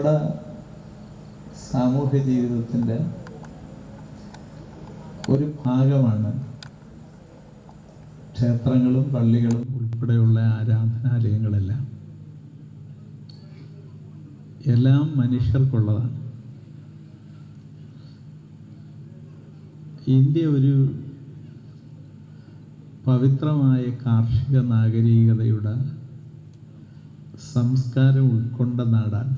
നമ്മുടെ സാമൂഹ്യ ജീവിതത്തിൻ്റെ ഒരു ഭാഗമാണ് ക്ഷേത്രങ്ങളും പള്ളികളും ഉൾപ്പെടെയുള്ള ആരാധനാലയങ്ങളെല്ലാം. എല്ലാം മനുഷ്യർക്കുള്ളതാണ്. ഇന്ത്യ ഒരു പവിത്രമായ കാർഷിക നാഗരികതയുടെ സംസ്കാരം ഉൾക്കൊണ്ട നാടാണ്.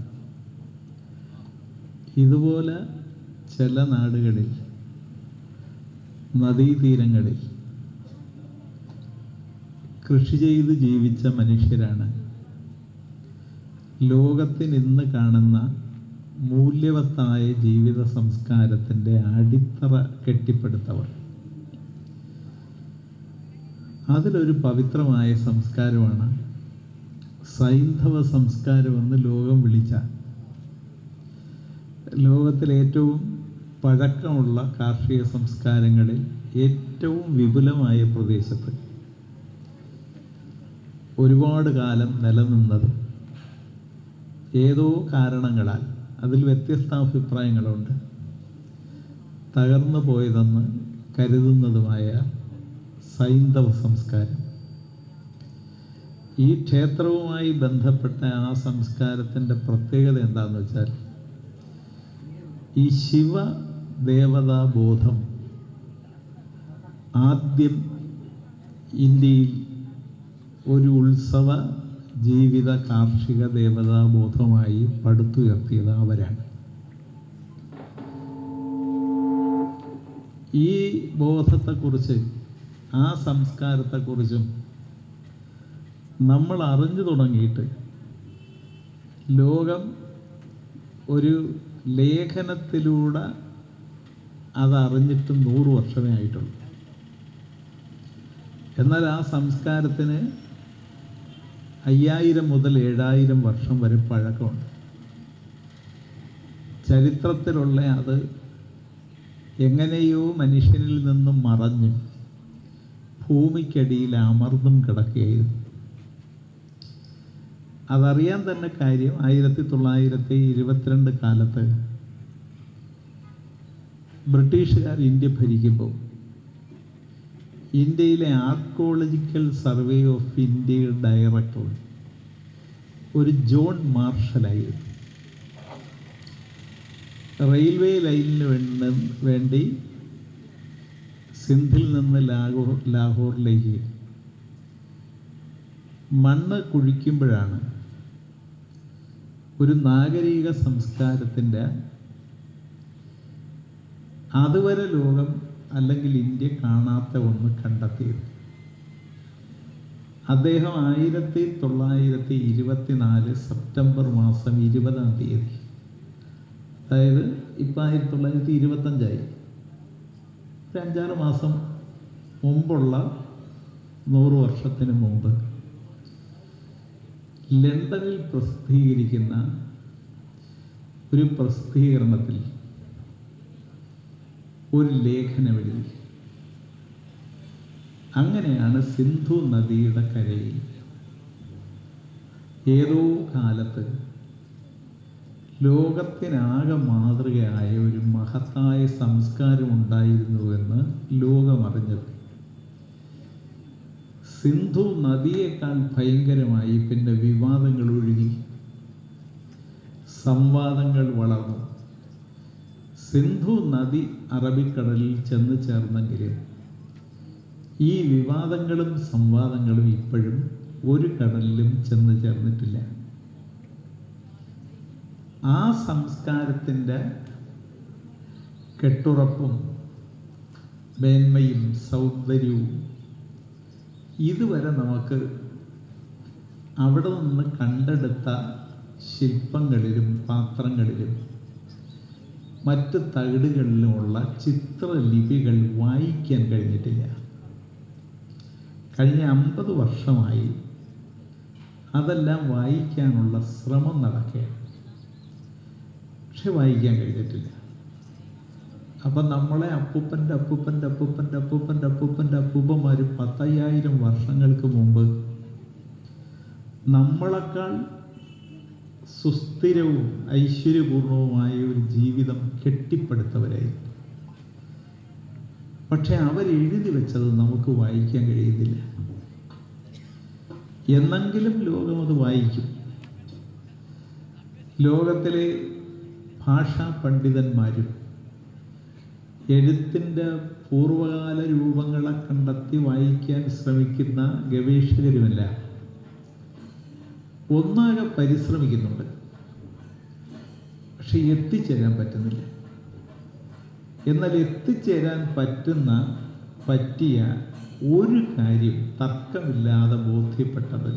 ഇതുപോലെ ചില നാടുകളിൽ നദീതീരങ്ങളിൽ കൃഷി ചെയ്ത് ജീവിച്ച മനുഷ്യരാണ് ലോകത്തിന് ഇന്ന് കാണുന്ന മൂല്യവത്തായ ജീവിത സംസ്കാരത്തിൻ്റെ അടിത്തറ കെട്ടിപ്പടുത്തവർ. അതിലൊരു പവിത്രമായ സംസ്കാരമാണ് സൈന്ധവ സംസ്കാരമെന്ന് ലോകം വിളിച്ച, ലോകത്തിലെ ഏറ്റവും പഴക്കമുള്ള കാർഷിക സംസ്കാരങ്ങളിൽ ഏറ്റവും വിപുലമായ പ്രദേശത്ത് ഒരുപാട് കാലം നിലനിന്നത് ഏതോ കാരണങ്ങളാൽ, അതിൽ വ്യത്യസ്ത അഭിപ്രായങ്ങളുണ്ട്, തകർന്നു പോയതെന്ന് കരുതുന്നതുമായ സൈന്ധവ സംസ്കാരം. ഈ ക്ഷേത്രവുമായി ബന്ധപ്പെട്ട ആ സംസ്കാരത്തിൻ്റെ പ്രത്യേകത എന്താണെന്ന് വെച്ചാൽ, ഈ ശിവദേവതാബോധം ആദ്യം ഇന്ത്യയിൽ ഒരു ഉത്സവ ജീവിത കാർഷിക ദേവതാബോധമായി പടുത്തുയർത്തിയത് അവരാണ്. ഈ ബോധത്തെക്കുറിച്ച്, ആ സംസ്കാരത്തെക്കുറിച്ചും നമ്മൾ അറിഞ്ഞു തുടങ്ങിയിട്ട് ലോകം ഒരു ലേഖനത്തിലൂടെ അതറിഞ്ഞിട്ട് 100 വർഷമേ ആയിട്ടുള്ളൂ. എന്നാൽ ആ സംസ്കാരത്തിന് 5000 മുതൽ 7000 വർഷം വരെ പഴക്കമുണ്ട്. ചരിത്രത്തിലുള്ള അത് എങ്ങനെയോ മനുഷ്യനിൽ നിന്നും മറഞ്ഞ് ഭൂമിക്കടിയിൽ അമർന്നും കിടക്കുകയായിരുന്നു. അതറിയാൻ തന്നെ കാര്യം, 1922 കാലത്ത് ബ്രിട്ടീഷുകാർ ഇന്ത്യ ഭരിക്കുമ്പോൾ ഇന്ത്യയിലെ ആർക്കോളജിക്കൽ സർവേ ഓഫ് ഇന്ത്യയുടെ ഡയറക്ടർ ഒരു ജോൺ മാർഷലായിരുന്നു. റെയിൽവേ ലൈനിന് വേണ്ടി സിന്ധിൽ നിന്ന് ലാഹോറിലേക്ക് മണ്ണ് കുഴിക്കുമ്പോഴാണ് ഒരു നാഗരിക സംസ്കാരത്തിൻ്റെ അതുവരെ ലോകം അല്ലെങ്കിൽ ഇന്ത്യ കാണാത്ത ഒന്ന് കണ്ടെത്തിയത്. അദ്ദേഹം 1924 സെപ്റ്റംബർ മാസം 20-ാം തീയതി, അതായത് ഇപ്പം 1925 ഒരു 5-6 മാസം മുമ്പുള്ള 100 വർഷത്തിന് മുമ്പ് ലണ്ടനിൽ പ്രസിദ്ധീകരിക്കുന്ന ഒരു പ്രസിദ്ധീകരണത്തിൽ ഒരു ലേഖനം എഴുതി. അങ്ങനെയാണ് സിന്ധു നദിയുടെ കരയിൽ ഏതോ കാലത്ത് ലോകത്തിനാകെ മാതൃകയായ ഒരു മഹത്തായ സംസ്കാരം ഉണ്ടായിരുന്നുവെന്ന് ലോകമറിഞ്ഞത്. സിന്ധു നദിയേക്കാൾ ഭയങ്കരമായി പിന്നെ വിവാദങ്ങൾ ഒഴുകി, സംവാദങ്ങൾ വളർന്നു. സിന്ധു നദി അറബിക്കടലിൽ ചെന്ന് ചേർന്നെങ്കിലും ഈ വിവാദങ്ങളും സംവാദങ്ങളും ഇപ്പോഴും ഒരു കടലിലും ചെന്ന് ചേർന്നിട്ടില്ല. ആ സംസ്കാരത്തിൻ്റെ കെട്ടുറപ്പും മേന്മയും സൗന്ദര്യവും ഇതുവരെ നമുക്ക് അവിടെ നിന്ന് കണ്ടെടുത്ത ശില്പങ്ങളിലും പാത്രങ്ങളിലും മറ്റ് തകിടുകളിലുമുള്ള ചിത്രലിപികൾ വായിക്കാൻ കഴിഞ്ഞിട്ടില്ല. കഴിഞ്ഞ 50 വർഷമായി അതെല്ലാം വായിക്കാനുള്ള ശ്രമം നടക്കുകയാണ്, പക്ഷെ വായിക്കാൻ കഴിഞ്ഞിട്ടില്ല. അപ്പം നമ്മളെ അപ്പൂപ്പന്മാർ 10,000 വർഷങ്ങൾക്ക് മുമ്പ് നമ്മളെക്കാൾ സുസ്ഥിരവും ഐശ്വര്യപൂർണവുമായ ഒരു ജീവിതം കെട്ടിപ്പടുത്തവരായിരുന്നു. പക്ഷെ അവരെഴുതി വെച്ചത് നമുക്ക് വായിക്കാൻ കഴിയുന്നില്ല. എന്നെങ്കിലും ലോകം അത് വായിക്കും. ലോകത്തിലെ ഭാഷാ പണ്ഡിതന്മാരും എഴുത്തിൻ്റെ പൂർവകാല രൂപങ്ങളെ കണ്ടെത്തി വായിക്കാൻ ശ്രമിക്കുന്ന ഗവേഷകരുമെല്ലാം ഒന്നാകെ പരിശ്രമിക്കുന്നുണ്ട്. പക്ഷെ എത്തിച്ചേരാൻ പറ്റുന്നില്ല. എന്നാൽ എത്തിച്ചേരാൻ പറ്റിയ ഒരു കാര്യം തർക്കമില്ലാതെ ബോധ്യപ്പെട്ടത്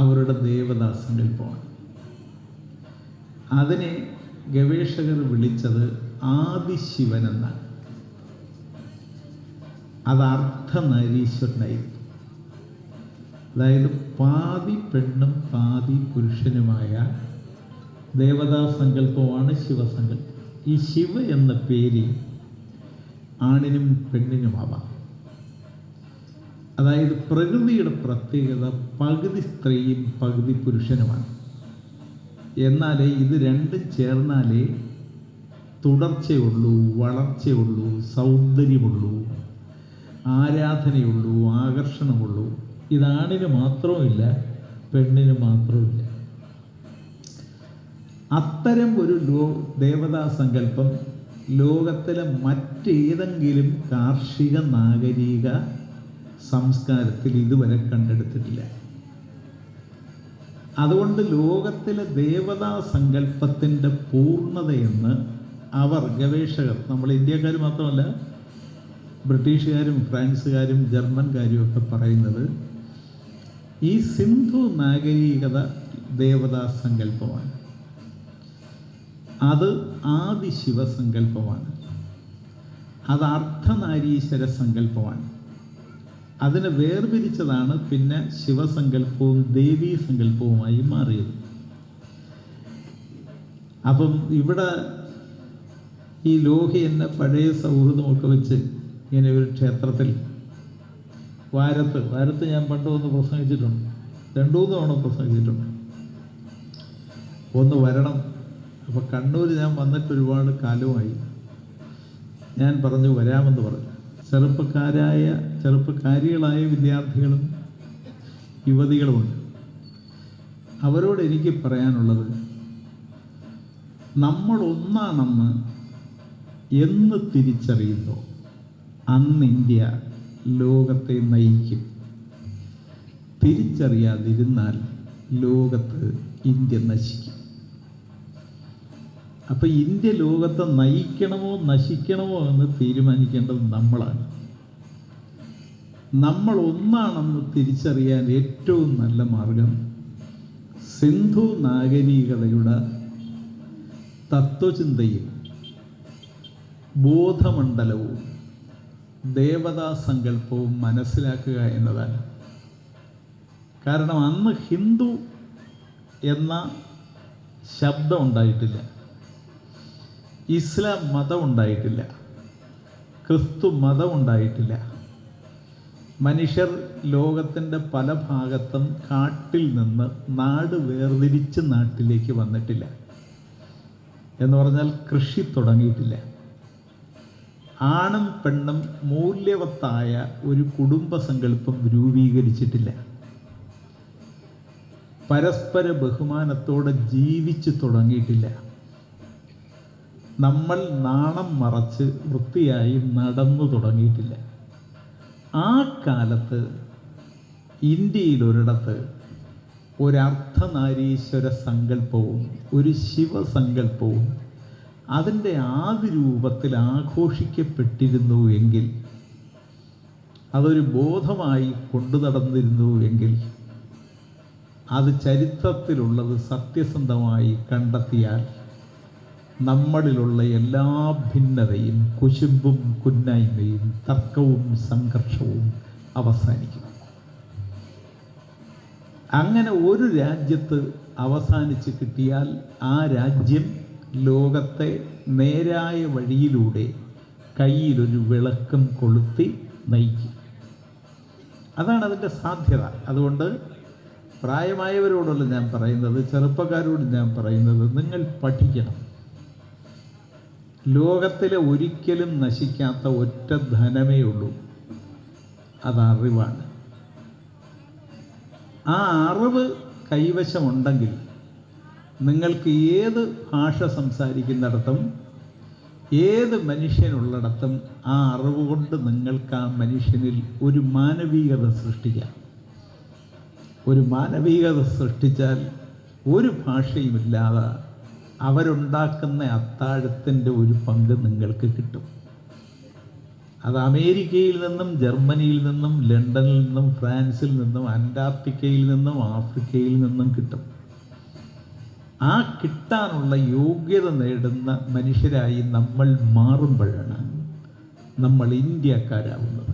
അവരുടെ ദേവതാസങ്കല്പമാണ്. അതിനെ ഗവേഷകർ വിളിച്ചത് ആദിശിവൻ എന്നാണ്. അത് അർദ്ധനാരീശ്വരനായിരുന്നു. അതായത് പാതി പെണ്ണും പാതി പുരുഷനുമായ ദേവതാസങ്കല്പമാണ് ശിവസങ്കല്പം. ഈ ശിവ എന്ന പേര് ആണിനും പെണ്ണിനുമാവാം. അതായത് പ്രകൃതിയുടെ പ്രത്യേകത പകുതി സ്ത്രീയും പകുതി പുരുഷനുമാണ്. എന്നാലേ ഇത് രണ്ടും ചേർന്നാലേ തുടർച്ചയുള്ളൂ, വളർച്ചയുള്ളൂ, സൗന്ദര്യമുള്ളൂ, ആരാധനയുള്ളൂ, ആകർഷണമുള്ളൂ. ഇതാണിന് മാത്രവുമില്ല, പെണ്ണിന് മാത്രവുമില്ല. അത്തരം ഒരു ദേവതാസങ്കല്പം ലോകത്തിലെ മറ്റേതെങ്കിലും കാർഷിക നാഗരിക സംസ്കാരത്തിൽ ഇതുവരെ കണ്ടെടുത്തിട്ടില്ല. അതുകൊണ്ട് ലോകത്തിലെ ദേവതാസങ്കല്പത്തിൻ്റെ പൂർണ്ണതയെന്ന് അവർ ഗവേഷകർ, നമ്മൾ ഇന്ത്യക്കാർ മാത്രമല്ല ബ്രിട്ടീഷുകാരും ഫ്രാൻസുകാരും ജർമ്മൻകാരും ഒക്കെ പറയുന്നത് ഈ സിന്ധു നാഗരികത ദേവതാസങ്കല്പമാണ്. അത് ആദിശിവസങ്കല്പമാണ്. അത് അർദ്ധനാരീശ്വര സങ്കല്പമാണ്. അതിനെ വേർതിരിച്ചതാണ് പിന്നെ ശിവസങ്കല്പവും ദേവീ സങ്കല്പവുമായി മാറിയത്. അപ്പം ഇവിടെ ഈ ലോഹി എന്ന പഴയ സൗഹൃദമൊക്കെ വെച്ച് ഇങ്ങനെ ഒരു ക്ഷേത്രത്തിൽ വാരത്ത് ഞാൻ പണ്ട് ഒന്ന് പ്രസംഗിച്ചിട്ടുണ്ട്, 2-3 തവണ പ്രസംഗിച്ചിട്ടുണ്ട്. ഒന്ന് വരണം. അപ്പോൾ കണ്ണൂർ ഞാൻ വന്നിട്ട് ഒരുപാട് കാലമായി. ഞാൻ പറഞ്ഞു വരാമെന്ന് പറഞ്ഞു. ചെറുപ്പക്കാരികളായ വിദ്യാർത്ഥികളും യുവതികളുമുണ്ട്. അവരോട് എനിക്ക് പറയാനുള്ളത്, നമ്മൾ ഒന്നാണെന്ന് എന്ന് തിരിച്ചറിയുന്നു അന്ന് ഇന്ത്യ ലോകത്തെ നയിക്കും. തിരിച്ചറിയാതിരുന്നാൽ ലോകത്ത് ഇന്ത്യ നശിക്കും. അപ്പം ഇന്ത്യ ലോകത്തെ നയിക്കണമോ നശിക്കണമോ എന്ന് തീരുമാനിക്കേണ്ടത് നമ്മളാണ്. നമ്മൾ ഒന്നാണെന്ന് തിരിച്ചറിയാൻ ഏറ്റവും നല്ല മാർഗം സിന്ധു നാഗരികതയുടെ തത്വചിന്തയും ബോധമണ്ഡലവും ദേവതാസങ്കല്പവും മനസ്സിലാക്കുക എന്നതാണ്. കാരണം അന്ന് ഹിന്ദു എന്ന ശബ്ദം ഉണ്ടായിട്ടില്ല, ഇസ്ലാം മതം ഉണ്ടായിട്ടില്ല, ക്രിസ്തു മതം ഉണ്ടായിട്ടില്ല. മനുഷ്യർ ലോകത്തിൻ്റെ പല ഭാഗത്തും കാട്ടിൽ നിന്ന് നാട് വേർതിരിച്ച് നാട്ടിലേക്ക് വന്നിട്ടില്ല. എന്ന് പറഞ്ഞാൽ കൃഷി തുടങ്ങിയിട്ടില്ല. ആണും പെണ്ണും മൂല്യവത്തായ ഒരു കുടുംബസങ്കല്പം രൂപീകരിച്ചിട്ടില്ല. പരസ്പര ബഹുമാനത്തോടെ ജീവിച്ചു തുടങ്ങിയിട്ടില്ല. നമ്മൾ നാണം മറച്ച് വൃത്തിയായി നടന്നു തുടങ്ങിയിട്ടില്ല. ആ കാലത്ത് ഇന്ത്യയിലൊരിടത്ത് ഒരർദ്ധനാരീശ്വര സങ്കല്പവും ഒരു ശിവസങ്കല്പവും അതിൻ്റെ ആദ്യ രൂപത്തിൽ ആഘോഷിക്കപ്പെട്ടിരുന്നു എങ്കിൽ, അതൊരു ബോധമായി കൊണ്ടു നടന്നിരുന്നു എങ്കിൽ, അത് ചരിത്രത്തിലുള്ളത് സത്യസന്ധമായി കണ്ടെത്തിയാൽ നമ്മളിലുള്ള എല്ലാ ഭിന്നതയും കുശുമ്പും കുന്നായ്മയും തർക്കവും സംഘർഷവും അവസാനിക്കും. അങ്ങനെ ഒരു രാജ്യത്ത് അവസാനിച്ച് കിട്ടിയാൽ ആ രാജ്യം ലോകത്തെ നേരായ വഴിയിലൂടെ കയ്യിലൊരു വിളക്കം കൊളുത്തി നയിക്കും. അതാണ് അതിൻ്റെ സാധ്യത. അതുകൊണ്ട് പ്രായമായവരോടല്ല ഞാൻ പറയുന്നത്, ചെറുപ്പക്കാരോട് ഞാൻ പറയുന്നത്, നിങ്ങൾ പഠിക്കണം. ലോകത്തിലെ ഒരിക്കലും നശിക്കാത്ത ഒറ്റ ധനമേ ഉള്ളൂ, അത് അറിവാണ്. ആ അറിവ് കൈവശമുണ്ടെങ്കിൽ നിങ്ങൾക്ക് ഏത് ഭാഷ സംസാരിക്കുന്നിടത്തും ഏത് മനുഷ്യനുള്ളിടത്തും ആ അറിവ് കൊണ്ട് നിങ്ങൾക്ക് ആ മനുഷ്യനിൽ ഒരു മാനവികത സൃഷ്ടിക്കാം. ഒരു മാനവികത സൃഷ്ടിച്ചാൽ ഒരു ഭാഷയുമില്ലാതെ അവരുണ്ടാക്കുന്ന അത്താഴത്തിൻ്റെ ഒരു പങ്ക് നിങ്ങൾക്ക് കിട്ടും. അത് അമേരിക്കയിൽ നിന്നും ജർമ്മനിയിൽ നിന്നും ലണ്ടനിൽ നിന്നും ഫ്രാൻസിൽ നിന്നും അന്റാർട്ടിക്കയിൽ നിന്നും ആഫ്രിക്കയിൽ നിന്നും കിട്ടും. ആ കിട്ടാനുള്ള യോഗ്യത നേടുന്ന മനുഷ്യരായി നമ്മൾ മാറുമ്പോഴാണ് നമ്മൾ ഇന്ത്യക്കാരാവുന്നത്.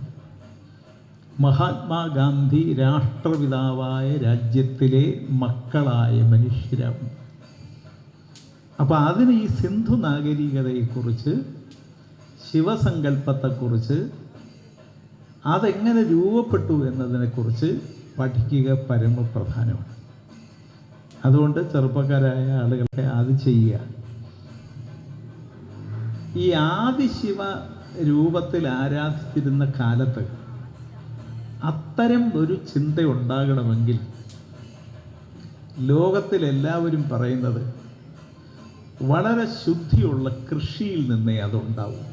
മഹാത്മാഗാന്ധി രാഷ്ട്രപിതാവായ രാജ്യത്തിലെ മക്കളായ മനുഷ്യരാവും. അപ്പോൾ അതിന് ഈ സിന്ധു നാഗരികതയെക്കുറിച്ച്, ശിവസങ്കല്പത്തെക്കുറിച്ച്, അതെങ്ങനെ രൂപപ്പെട്ടു എന്നതിനെക്കുറിച്ച് പഠിക്കുക പരമപ്രധാനമാണ്. അതുകൊണ്ട് ചെറുപ്പക്കാരായ ആളുകളെ അത് ചെയ്യുക. ഈ ആദിശിവ രൂപത്തിൽ ആരാധിച്ചിരുന്ന കാലത്ത് അത്തരം ഒരു ചിന്ത ഉണ്ടാകണമെങ്കിൽ ലോകത്തിലെല്ലാവരും പറയുന്നത് വളരെ ശുദ്ധിയുള്ള കൃഷിയിൽ നിന്നേ അതുണ്ടാവും.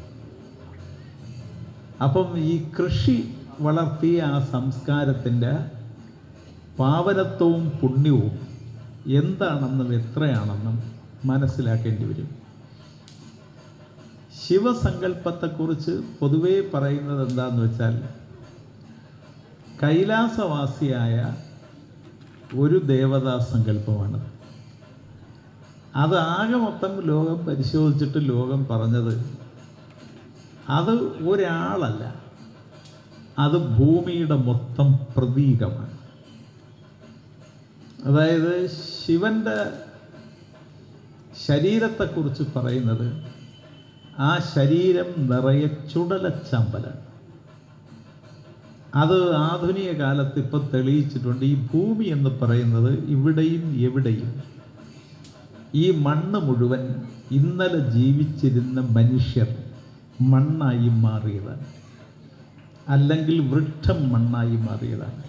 അപ്പം ഈ കൃഷി വളർത്തിയ ആ സംസ്കാരത്തിൻ്റെ പാവനത്വവും പുണ്യവും എന്താണെന്നും എത്രയാണെന്നും മനസ്സിലാക്കേണ്ടി വരും. ശിവസങ്കല്പത്തെക്കുറിച്ച് പൊതുവേ പറയുന്നത് എന്താണെന്ന് വെച്ചാൽ, കൈലാസവാസിയായ ഒരു ദേവതാ സങ്കല്പമാണ്. അത് ആകെ മൊത്തം ലോകം പരിശോധിച്ചിട്ട് ലോകം പറഞ്ഞത് അത് ഒരാളല്ല, അത് ഭൂമിയുടെ മൊത്തം പ്രതീകമാണ്. അതായത് ശിവൻ്റെ ശരീരത്തെക്കുറിച്ച് പറയുന്നത് ആ ശരീരം നിറയെ ചുടലച്ചമ്പലാണ്. അത് ആധുനിക കാലത്ത് ഇപ്പം തെളിയിച്ചിട്ടുണ്ട്. ഈ ഭൂമി എന്ന് പറയുന്നത് ഇവിടെയും എവിടെയും ഈ മണ്ണ് മുഴുവൻ ഇന്നലെ ജീവിച്ചിരുന്ന മനുഷ്യർ മണ്ണായി മാറിയതാണ്, അല്ലെങ്കിൽ വൃക്ഷം മണ്ണായി മാറിയതാണ്,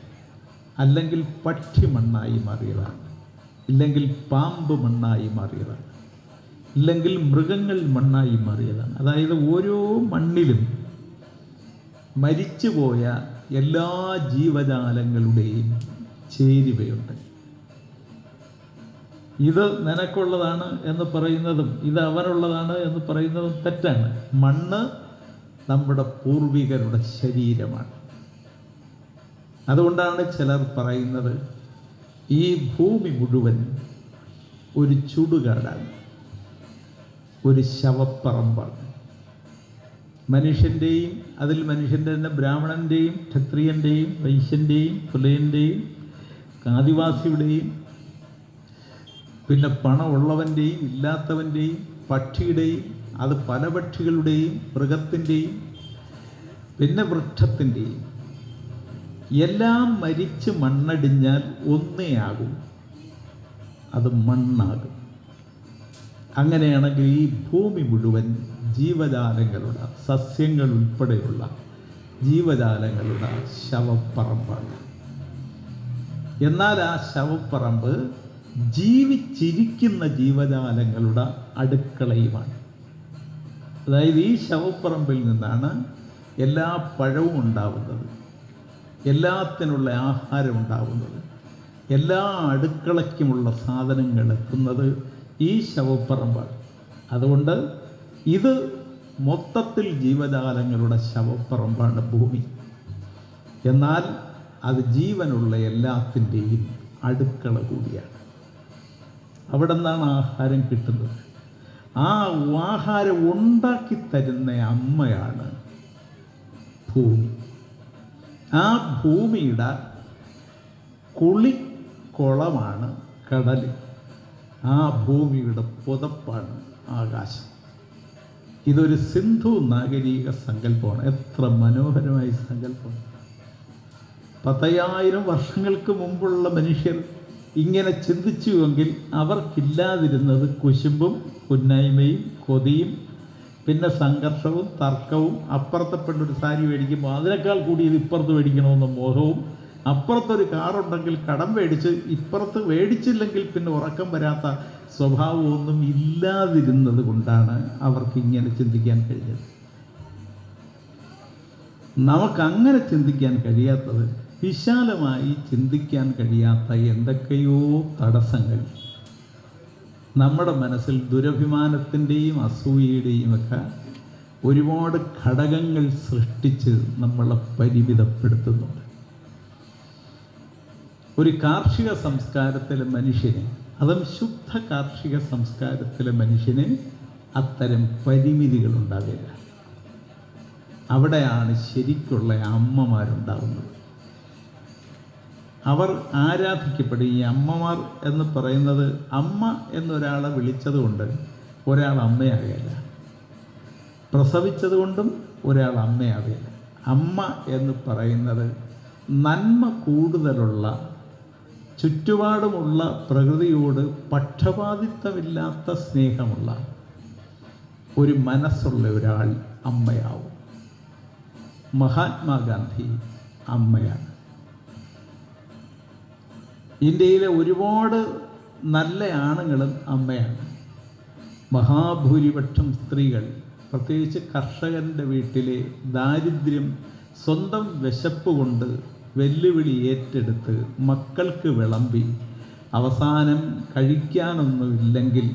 അല്ലെങ്കിൽ പക്ഷി മണ്ണായി മാറിയതാണ്, ഇല്ലെങ്കിൽ പാമ്പ് മണ്ണായി മാറിയതാണ്, ഇല്ലെങ്കിൽ മൃഗങ്ങൾ മണ്ണായി മാറിയതാണ്. അതായത് ഓരോ മണ്ണിലും മരിച്ചുപോയ എല്ലാ ജീവജാലങ്ങളുടെയും ചേരുവയുണ്ട്. ഇത് നിനക്കുള്ളതാണ് എന്ന് പറയുന്നതും ഇത് അവനുള്ളതാണ് എന്ന് പറയുന്നതും തെറ്റാണ്. മണ്ണ് നമ്മുടെ പൂർവികരുടെ ശരീരമാണ്. അതുകൊണ്ടാണ് ചിലർ പറയുന്നത് ഈ ഭൂമി മുഴുവൻ ഒരു ചുടുകാടാണ്, ഒരു ശവപ്പറമ്പാണ്. മനുഷ്യൻ്റെയും അതിൽ മനുഷ്യൻ്റെ തന്നെ ബ്രാഹ്മണൻ്റെയും ക്ഷത്രിയൻ്റെയും വൈശ്യൻ്റെയും പുലയൻ്റെയും ആദിവാസിയുടെയും പിന്നെ പണമുള്ളവൻ്റെയും ഇല്ലാത്തവൻ്റെയും പക്ഷിയുടെയും അത് പല പക്ഷികളുടെയും മൃഗത്തിൻ്റെയും പിന്നെ വൃക്ഷത്തിൻ്റെയും എല്ലാം മരിച്ച് മണ്ണടിഞ്ഞാൽ ഒന്നേ ആകും, അത് മണ്ണാകും. അങ്ങനെയാണെങ്കിൽ ഈ ഭൂമി മുഴുവൻ ജീവജാലങ്ങളുടെ, സസ്യങ്ങൾ ഉൾപ്പെടെയുള്ള ജീവജാലങ്ങളുടെ ശവപ്പറമ്പാണ്. എന്നാൽ ആ ശവപ്പറമ്പ് ജീവിച്ചിരിക്കുന്ന ജീവജാലങ്ങളുടെ അടുക്കളയുമാണ്. അതായത് ഈ ശവപ്പറമ്പിൽ നിന്നാണ് എല്ലാ പഴവും ഉണ്ടാവുന്നത്, എല്ലാത്തിനുള്ള ആഹാരം ഉണ്ടാവുന്നത്, എല്ലാ അടുക്കളയ്ക്കുമുള്ള സാധനങ്ങൾ എത്തുന്നത് ഈ ശവപ്പറമ്പാണ്. അതുകൊണ്ട് ഇത് മൊത്തത്തിൽ ജീവജാലങ്ങളുടെ ശവപ്പറമ്പാണ് ഭൂമി. എന്നാൽ അത് ജീവനുള്ള എല്ലാത്തിൻ്റെയും അടുക്കള കൂടിയാണ്. അവിടെ നിന്നാണ് ആഹാരം കിട്ടുന്നത്. ആ ആഹാരം ഉണ്ടാക്കി തരുന്ന അമ്മയാണ് ഭൂമി. ആ ഭൂമിയുടെ കുളിക്കുളമാണ് കടൽ. ആ ഭൂമിയുടെ പുതപ്പാണ് ആകാശം. ഇതൊരു സിന്ധു നാഗരിക സങ്കല്പമാണ്. എത്ര മനോഹരമായ സങ്കല്പമാണ്. 10,000 വർഷങ്ങൾക്ക് മുമ്പുള്ള മനുഷ്യർ ഇങ്ങനെ ചിന്തിച്ചുവെങ്കിൽ അവർക്കില്ലാതിരുന്നത് കുശുമ്പും കുന്നായ്മയും കൊതിയും പിന്നെ സംഘർഷവും തർക്കവും, അപ്പുറത്തെ പെണ്ണൊരു സാരി മേടിക്കുമ്പോൾ അതിനേക്കാൾ കൂടി ഇത് ഇപ്പുറത്ത് മേടിക്കണമെന്ന മോഹവും, അപ്പുറത്തൊരു കാറുണ്ടെങ്കിൽ കടം മേടിച്ച് ഇപ്പുറത്ത് മേടിച്ചില്ലെങ്കിൽ പിന്നെ ഉറക്കം വരാത്ത സ്വഭാവമൊന്നും ഇല്ലാതിരുന്നത് കൊണ്ടാണ് അവർക്കിങ്ങനെ ചിന്തിക്കാൻ കഴിഞ്ഞത്. നമുക്കങ്ങനെ ചിന്തിക്കാൻ കഴിയാത്തത്, വിശാലമായി ചിന്തിക്കാൻ കഴിയാത്ത എന്തൊക്കെയോ തടസ്സങ്ങൾ നമ്മുടെ മനസ്സിൽ ദുരഭിമാനത്തിൻ്റെയും അസൂയയുടെയും ഒക്കെ ഒരുപാട് ഘടകങ്ങൾ സൃഷ്ടിച്ച് നമ്മളെ പരിമിതപ്പെടുത്തുന്നുണ്ട്. ഒരു കാർഷിക സംസ്കാരത്തിലെ മനുഷ്യന്, അതും ശുദ്ധ കാർഷിക സംസ്കാരത്തിലെ മനുഷ്യന് അത്തരം പരിമിതികളുണ്ടാവില്ല. അവിടെയാണ് ശരിക്കുള്ള അമ്മമാരുണ്ടാകുന്നത്. അവർ ആരാധിക്കപ്പെടും. ഈ അമ്മമാർ എന്ന് പറയുന്നത്, അമ്മ എന്നൊരാളെ വിളിച്ചതുകൊണ്ട് ഒരാൾ അമ്മയാകുകയില്ല, പ്രസവിച്ചതുകൊണ്ടും ഒരാൾ അമ്മയാകുകയില്ല. അമ്മ എന്ന് പറയുന്നത് നന്മ കൂടുതലുള്ള, ചുറ്റുപാടുമുള്ള പ്രകൃതിയോട് പക്ഷപാതിത്വമില്ലാത്ത സ്നേഹമുള്ള ഒരു മനസ്സുള്ള ഒരാൾ അമ്മയാവും. മഹാത്മാഗാന്ധി അമ്മയാണ്. ഇന്ത്യയിലെ ഒരുപാട് നല്ല ആണുങ്ങളും അമ്മയാണ്. മഹാഭൂരിപക്ഷം സ്ത്രീകൾ, പ്രത്യേകിച്ച് കർഷകൻ്റെ വീട്ടിലെ ദാരിദ്ര്യം സ്വന്തം വിശപ്പ് കൊണ്ട് വെല്ലുവിളി ഏറ്റെടുത്ത് മക്കൾക്ക് വിളമ്പി അവസാനം കഴിക്കാനൊന്നുമില്ലെങ്കിൽ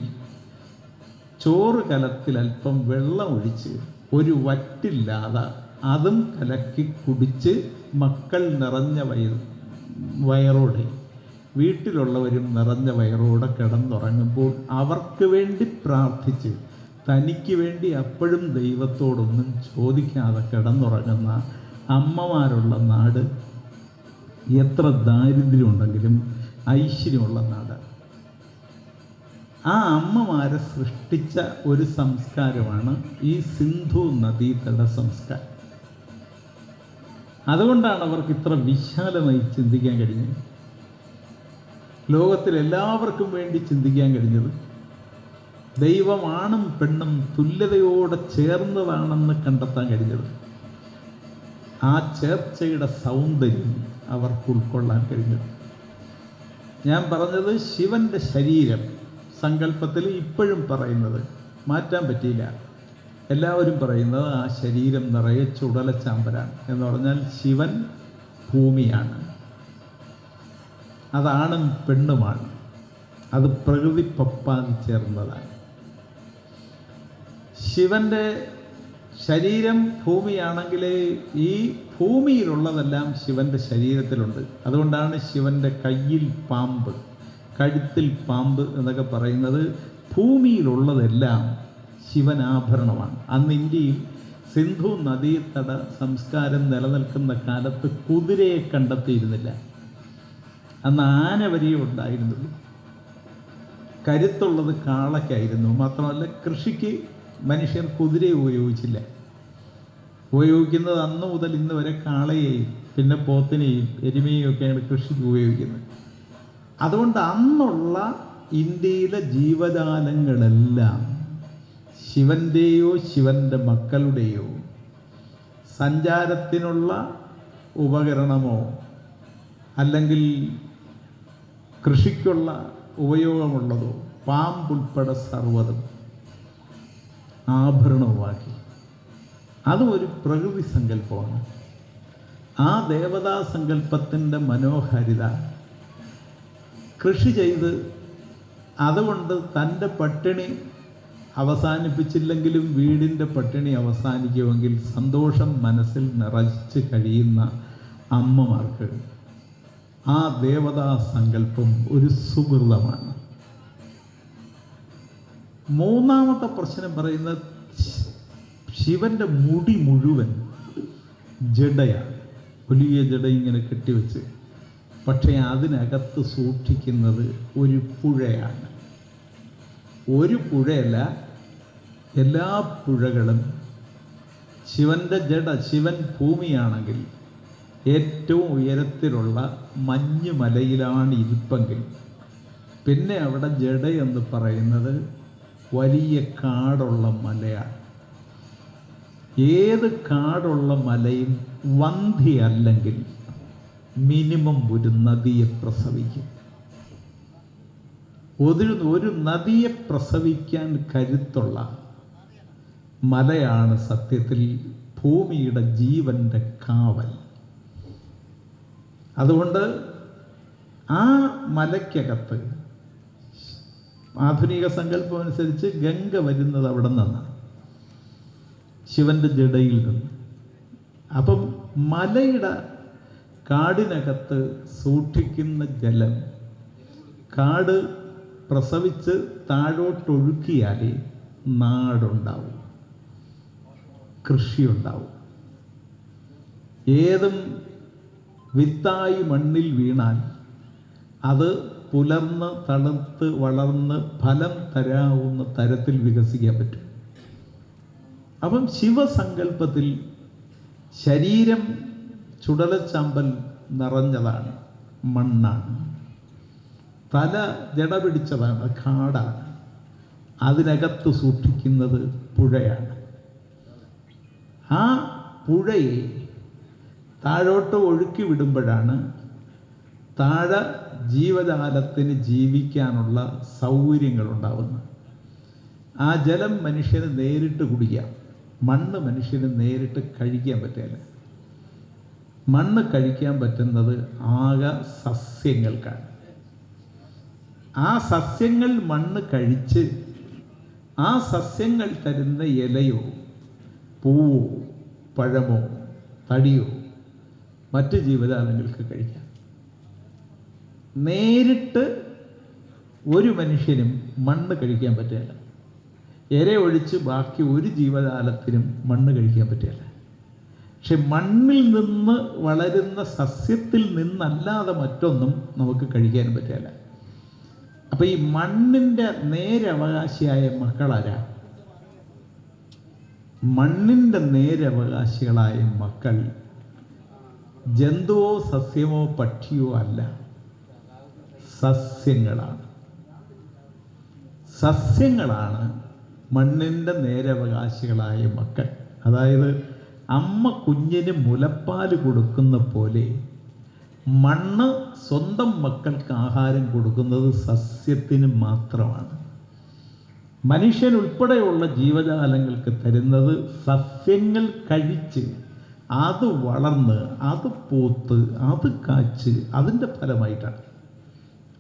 ചോറ് കലത്തിൽ അല്പം വെള്ളം ഒഴിച്ച് ഒരു വറ്റില്ലാതെ അതും കലക്കി കുടിച്ച് മക്കൾ നിറഞ്ഞ വയറോടെ, വീട്ടിലുള്ളവരും നിറഞ്ഞ വയറോടെ കിടന്നുറങ്ങുമ്പോൾ അവർക്ക് വേണ്ടി പ്രാർത്ഥിച്ച് തനിക്ക് വേണ്ടി അപ്പോഴും ദൈവത്തോടൊന്നും ചോദിക്കാതെ കിടന്നുറങ്ങുന്ന അമ്മമാരുള്ള നാട് എത്ര ദാരിദ്ര്യമുണ്ടെങ്കിലും ഐശ്വര്യമുള്ള നാട്. ആ അമ്മമാരെ സൃഷ്ടിച്ച ഒരു സംസ്കാരമാണ് ഈ സിന്ധു നദീതട സംസ്കാരം. അതുകൊണ്ടാണ് അവർക്ക് ഇത്ര വിശാലമായി ചിന്തിക്കാൻ കഴിഞ്ഞത്, ലോകത്തിൽ എല്ലാവർക്കും വേണ്ടി ചിന്തിക്കാൻ കഴിഞ്ഞത്, ദൈവം ആണും പെണ്ണും തുല്യതയോടെ ചേർന്നതാണെന്ന് കണ്ടെത്താൻ കഴിഞ്ഞത്. ആ ചേർച്ചയുടെ സൗന്ദര്യം അവർക്ക് ഉൾക്കൊള്ളാൻ കഴിഞ്ഞത്. ഞാൻ പറഞ്ഞത് ശിവൻ്റെ ശരീരം സങ്കല്പത്തിൽ ഇപ്പോഴും പറയുന്നത് മാറ്റാൻ പറ്റിയില്ല. എല്ലാവരും പറയുന്നത് ആ ശരീരം നിറയെ ചുടലച്ചാമ്പലാണ് എന്ന് പറഞ്ഞാൽ ശിവൻ ഭൂമിയാണ്, അതാണും പെണ്ണുമാണ്, അത് പ്രകൃതി പപ്പാതി ചേർന്നതാണ്. ശിവൻ്റെ ശരീരം ഭൂമിയാണെങ്കിൽ ഈ ഭൂമിയിലുള്ളതെല്ലാം ശിവൻ്റെ ശരീരത്തിലുണ്ട്. അതുകൊണ്ടാണ് ശിവൻ്റെ കയ്യിൽ പാമ്പ്, കഴുത്തിൽ പാമ്പ് എന്നൊക്കെ പറയുന്നത്. ഭൂമിയിലുള്ളതെല്ലാം ശിവനാഭരണമാണ്. അന്ന് ഇന്ത്യയിൽ സിന്ധു നദീതട സംസ്കാരം നിലനിൽക്കുന്ന കാലത്ത് കുതിരയെ കണ്ടെത്തിയിരുന്നില്ല. അന്ന് ആന വരെയേ ഉണ്ടായിരുന്നുള്ളൂ. കരുത്തുള്ളത് കാളയ്ക്കായിരുന്നു. മാത്രമല്ല കൃഷിക്ക് മനുഷ്യർ കുതിരയെ ഉപയോഗിച്ചില്ല. ഉപയോഗിക്കുന്നത് അന്ന് മുതൽ ഇന്ന് വരെ കാളയെയും പിന്നെ പോത്തിനെയും എരുമയെയും ഒക്കെയാണ് കൃഷിക്ക് ഉപയോഗിക്കുന്നത്. അതുകൊണ്ട് അന്നുള്ള ഇന്ത്യയിലെ ജീവജാലങ്ങളെല്ലാം ശിവൻ്റെയോ ശിവൻ്റെ മക്കളുടെയോ സഞ്ചാരത്തിനുള്ള ഉപകരണമോ അല്ലെങ്കിൽ കൃഷിക്കുള്ള ഉപയോഗമുള്ളതോ പാമ്പുൾപ്പെടെ സർവ്വതും ആഭരണവുമാക്കി. അതും ഒരു പ്രകൃതി സങ്കല്പമാണ്. ആ ദേവതാ സങ്കല്പത്തിൻ്റെ മനോഹാരിത കൃഷി ചെയ്ത് അതുകൊണ്ട് തൻ്റെ പട്ടിണി അവസാനിപ്പിച്ചില്ലെങ്കിലും വീടിൻ്റെ പട്ടിണി അവസാനിക്കുമെങ്കിൽ സന്തോഷം മനസ്സിൽ നിറച്ച് കഴിയുന്ന അമ്മമാർക്ക് ആ ദേവതാ സങ്കല്പം ഒരു സുഹൃതമാണ്. മൂന്നാമത്തെ പ്രശ്നം പറയുന്നത് ശിവൻ്റെ മുടി മുഴുവൻ ജടയാണ്, വലിയ ജട ഇങ്ങനെ കെട്ടിവെച്ച്. പക്ഷേ അതിനകത്ത് സൂക്ഷിക്കുന്നത് ഒരു പുഴയാണ്. ഒരു പുഴയല്ല, എല്ലാ പുഴകളും. ശിവൻ്റെ ജട, ശിവൻ ഭൂമിയാണെങ്കിൽ ഏറ്റവും ഉയരത്തിലുള്ള മഞ്ഞുമലയിലാണ് ഇരിപ്പെങ്കിൽ പിന്നെ അവിടെ ജഡ എന്ന് പറയുന്നത് വലിയ കാടുള്ള മലയാണ്. ഏത് കാടുള്ള മലയും വന്ധ്യ അല്ലെങ്കിൽ മിനിമം ഒരു നദിയെ പ്രസവിക്കും. ഒരു നദിയെ പ്രസവിക്കാൻ കരുത്തുള്ള മലയാണ് സത്യത്തിൽ ഭൂമിയുടെ ജീവന്റെ കാവൽ. അതുകൊണ്ട് ആ മലയ്ക്കകത്ത് ആധുനിക സങ്കല്പം അനുസരിച്ച് ഗംഗ വരുന്നത് അവിടെ നിന്നാണ്, ശിവന്റെ ജടയിൽ നിന്ന്. അപ്പം മലയുടെ കാടിനകത്ത് സൂക്ഷിക്കുന്ന ജലം കാട് പ്രസവിച്ച് താഴോട്ടൊഴുക്കിയാലേ നാടുണ്ടാവും, കൃഷിയുണ്ടാവും. ഏതും വിത്തായി മണ്ണിൽ വീണാൽ അത് പുലർന്ന് തളുത്ത് വളർന്ന് ഫലം തരാവുന്ന തരത്തിൽ വികസിക്കാൻ പറ്റും. അപ്പം ശിവസങ്കല്പത്തിൽ ശരീരം ചുടലച്ചാമ്പൽ നിറഞ്ഞതാണ്, മണ്ണാണ്. തല ജട പിടിച്ചതാണ്, കാടാണ്. അതിനകത്ത് സൂക്ഷിക്കുന്നത് പുഴയാണ്. ആ പുഴയെ താഴോട്ട് ഒഴുക്കി വിടുമ്പോഴാണ് താഴെ ജീവജാലത്തിന് ജീവിക്കാനുള്ള സൗകര്യങ്ങൾ ഉണ്ടാവുന്നത്. ആ ജലം മനുഷ്യന് നേരിട്ട് കുടിക്കാം, മണ്ണ് മനുഷ്യന് നേരിട്ട് കഴിക്കാൻ പറ്റില്ല. മണ്ണ് കഴിക്കാൻ പറ്റുന്നത് ആകെ സസ്യങ്ങൾക്കാണ്. ആ സസ്യങ്ങൾ മണ്ണ് കഴിച്ച് ആ സസ്യങ്ങൾ തരുന്ന ഇലയോ പൂവോ പഴമോ തടിയോ മറ്റ് ജീവജാലങ്ങൾക്ക് കഴിക്കാം. നേരിട്ട് ഒരു മനുഷ്യനും മണ്ണ് കഴിക്കാൻ പറ്റില്ല. ഇര ഒഴിച്ച് ബാക്കി ഒരു ജീവജാലത്തിനും മണ്ണ് കഴിക്കാൻ പറ്റില്ല. പക്ഷെ മണ്ണിൽ നിന്ന് വളരുന്ന സസ്യത്തിൽ നിന്നല്ലാതെ മറ്റൊന്നും നമുക്ക് കഴിക്കാനും പറ്റില്ല. അപ്പം ഈ മണ്ണിൻ്റെ നേരവകാശിയായ മക്കളാരാ? മണ്ണിൻ്റെ നേരവകാശികളായ മക്കൾ ജന്തുവോ സസ്യമോ പക്ഷിയോ അല്ല, സസ്യങ്ങളാണ്. സസ്യങ്ങളാണ് മണ്ണിൻ്റെ നേരവകാശികളായ മക്കൾ. അതായത് അമ്മ കുഞ്ഞിന് മുലപ്പാൽ കൊടുക്കുന്ന പോലെ മണ്ണ് സ്വന്തം മക്കൾക്ക് ആഹാരം കൊടുക്കുന്നത് സസ്യത്തിന് മാത്രമാണ്. മനുഷ്യനുൾപ്പെടെയുള്ള ജീവജാലങ്ങൾക്ക് തരുന്നത് സസ്യങ്ങൾ കഴിച്ച് അത് വളർന്ന് അത് പൂത്ത് അത് കാച്ച് അതിൻ്റെ ഫലമായിട്ടാണ്.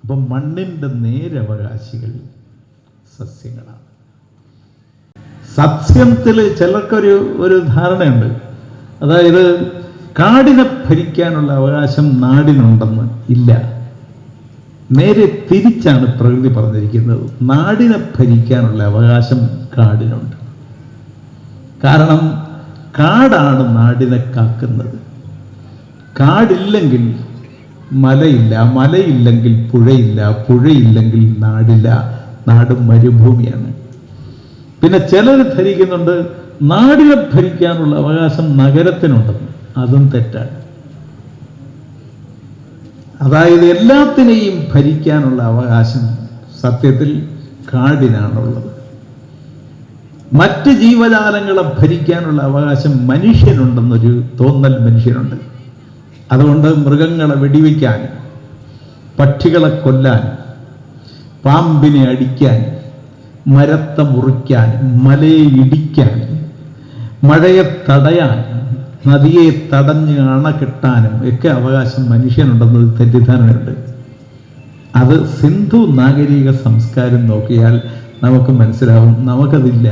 അപ്പം മണ്ണിൻ്റെ നേരവകാശികൾ സസ്യങ്ങളാണ്. സസ്യത്തിൽ ചിലർക്കൊരു ധാരണയുണ്ട്, അതായത് കാടിനെ ഭരിക്കാനുള്ള അവകാശം നാടിനുണ്ടെന്ന്. ഇല്ല, നേരെ തിരിച്ചാണ് പ്രകൃതി പറഞ്ഞിരിക്കുന്നത്. നാടിനെ ഭരിക്കാനുള്ള അവകാശം കാടിനുണ്ട്. കാരണം കാടാണ് നാടിനെ കാക്കുന്നത്. കാടില്ലെങ്കിൽ മലയില്ല, മലയില്ലെങ്കിൽ പുഴയില്ല, പുഴയില്ലെങ്കിൽ നാടില്ല, നാട് മരുഭൂമിയാണ്. പിന്നെ ചിലർ ധരിക്കുന്നുണ്ട് നാടിനെ ഭരിക്കാനുള്ള അവകാശം നഗരത്തിനുണ്ടെന്ന്. അതും തെറ്റാണ്. അതായത് എല്ലാത്തിനെയും ഭരിക്കാനുള്ള അവകാശം സത്യത്തിൽ കാടിനാണുള്ളത്. മറ്റ് ജീവജാലങ്ങളെ ഭരിക്കാനുള്ള അവകാശം മനുഷ്യനുണ്ടെന്നൊരു തോന്നൽ മനുഷ്യനുണ്ട്. അതുകൊണ്ട് മൃഗങ്ങളെ വെടിവെക്കാൻ, പക്ഷികളെ കൊല്ലാൻ, പാമ്പിനെ അടിക്കാൻ, മരത്തെ മുറിക്കാൻ, മലയെ ഇടിക്കാൻ, മഴയെ തടയാൻ, നദിയെ തടഞ്ഞ് അണ കെട്ടാനും ഒക്കെ അവകാശം മനുഷ്യനുണ്ടെന്നത് തെറ്റിദ്ധാരണയുണ്ട്. അത് സിന്ധു നാഗരിക സംസ്കാരം നോക്കിയാൽ നമുക്ക് മനസ്സിലാവും, നമുക്കതില്ല.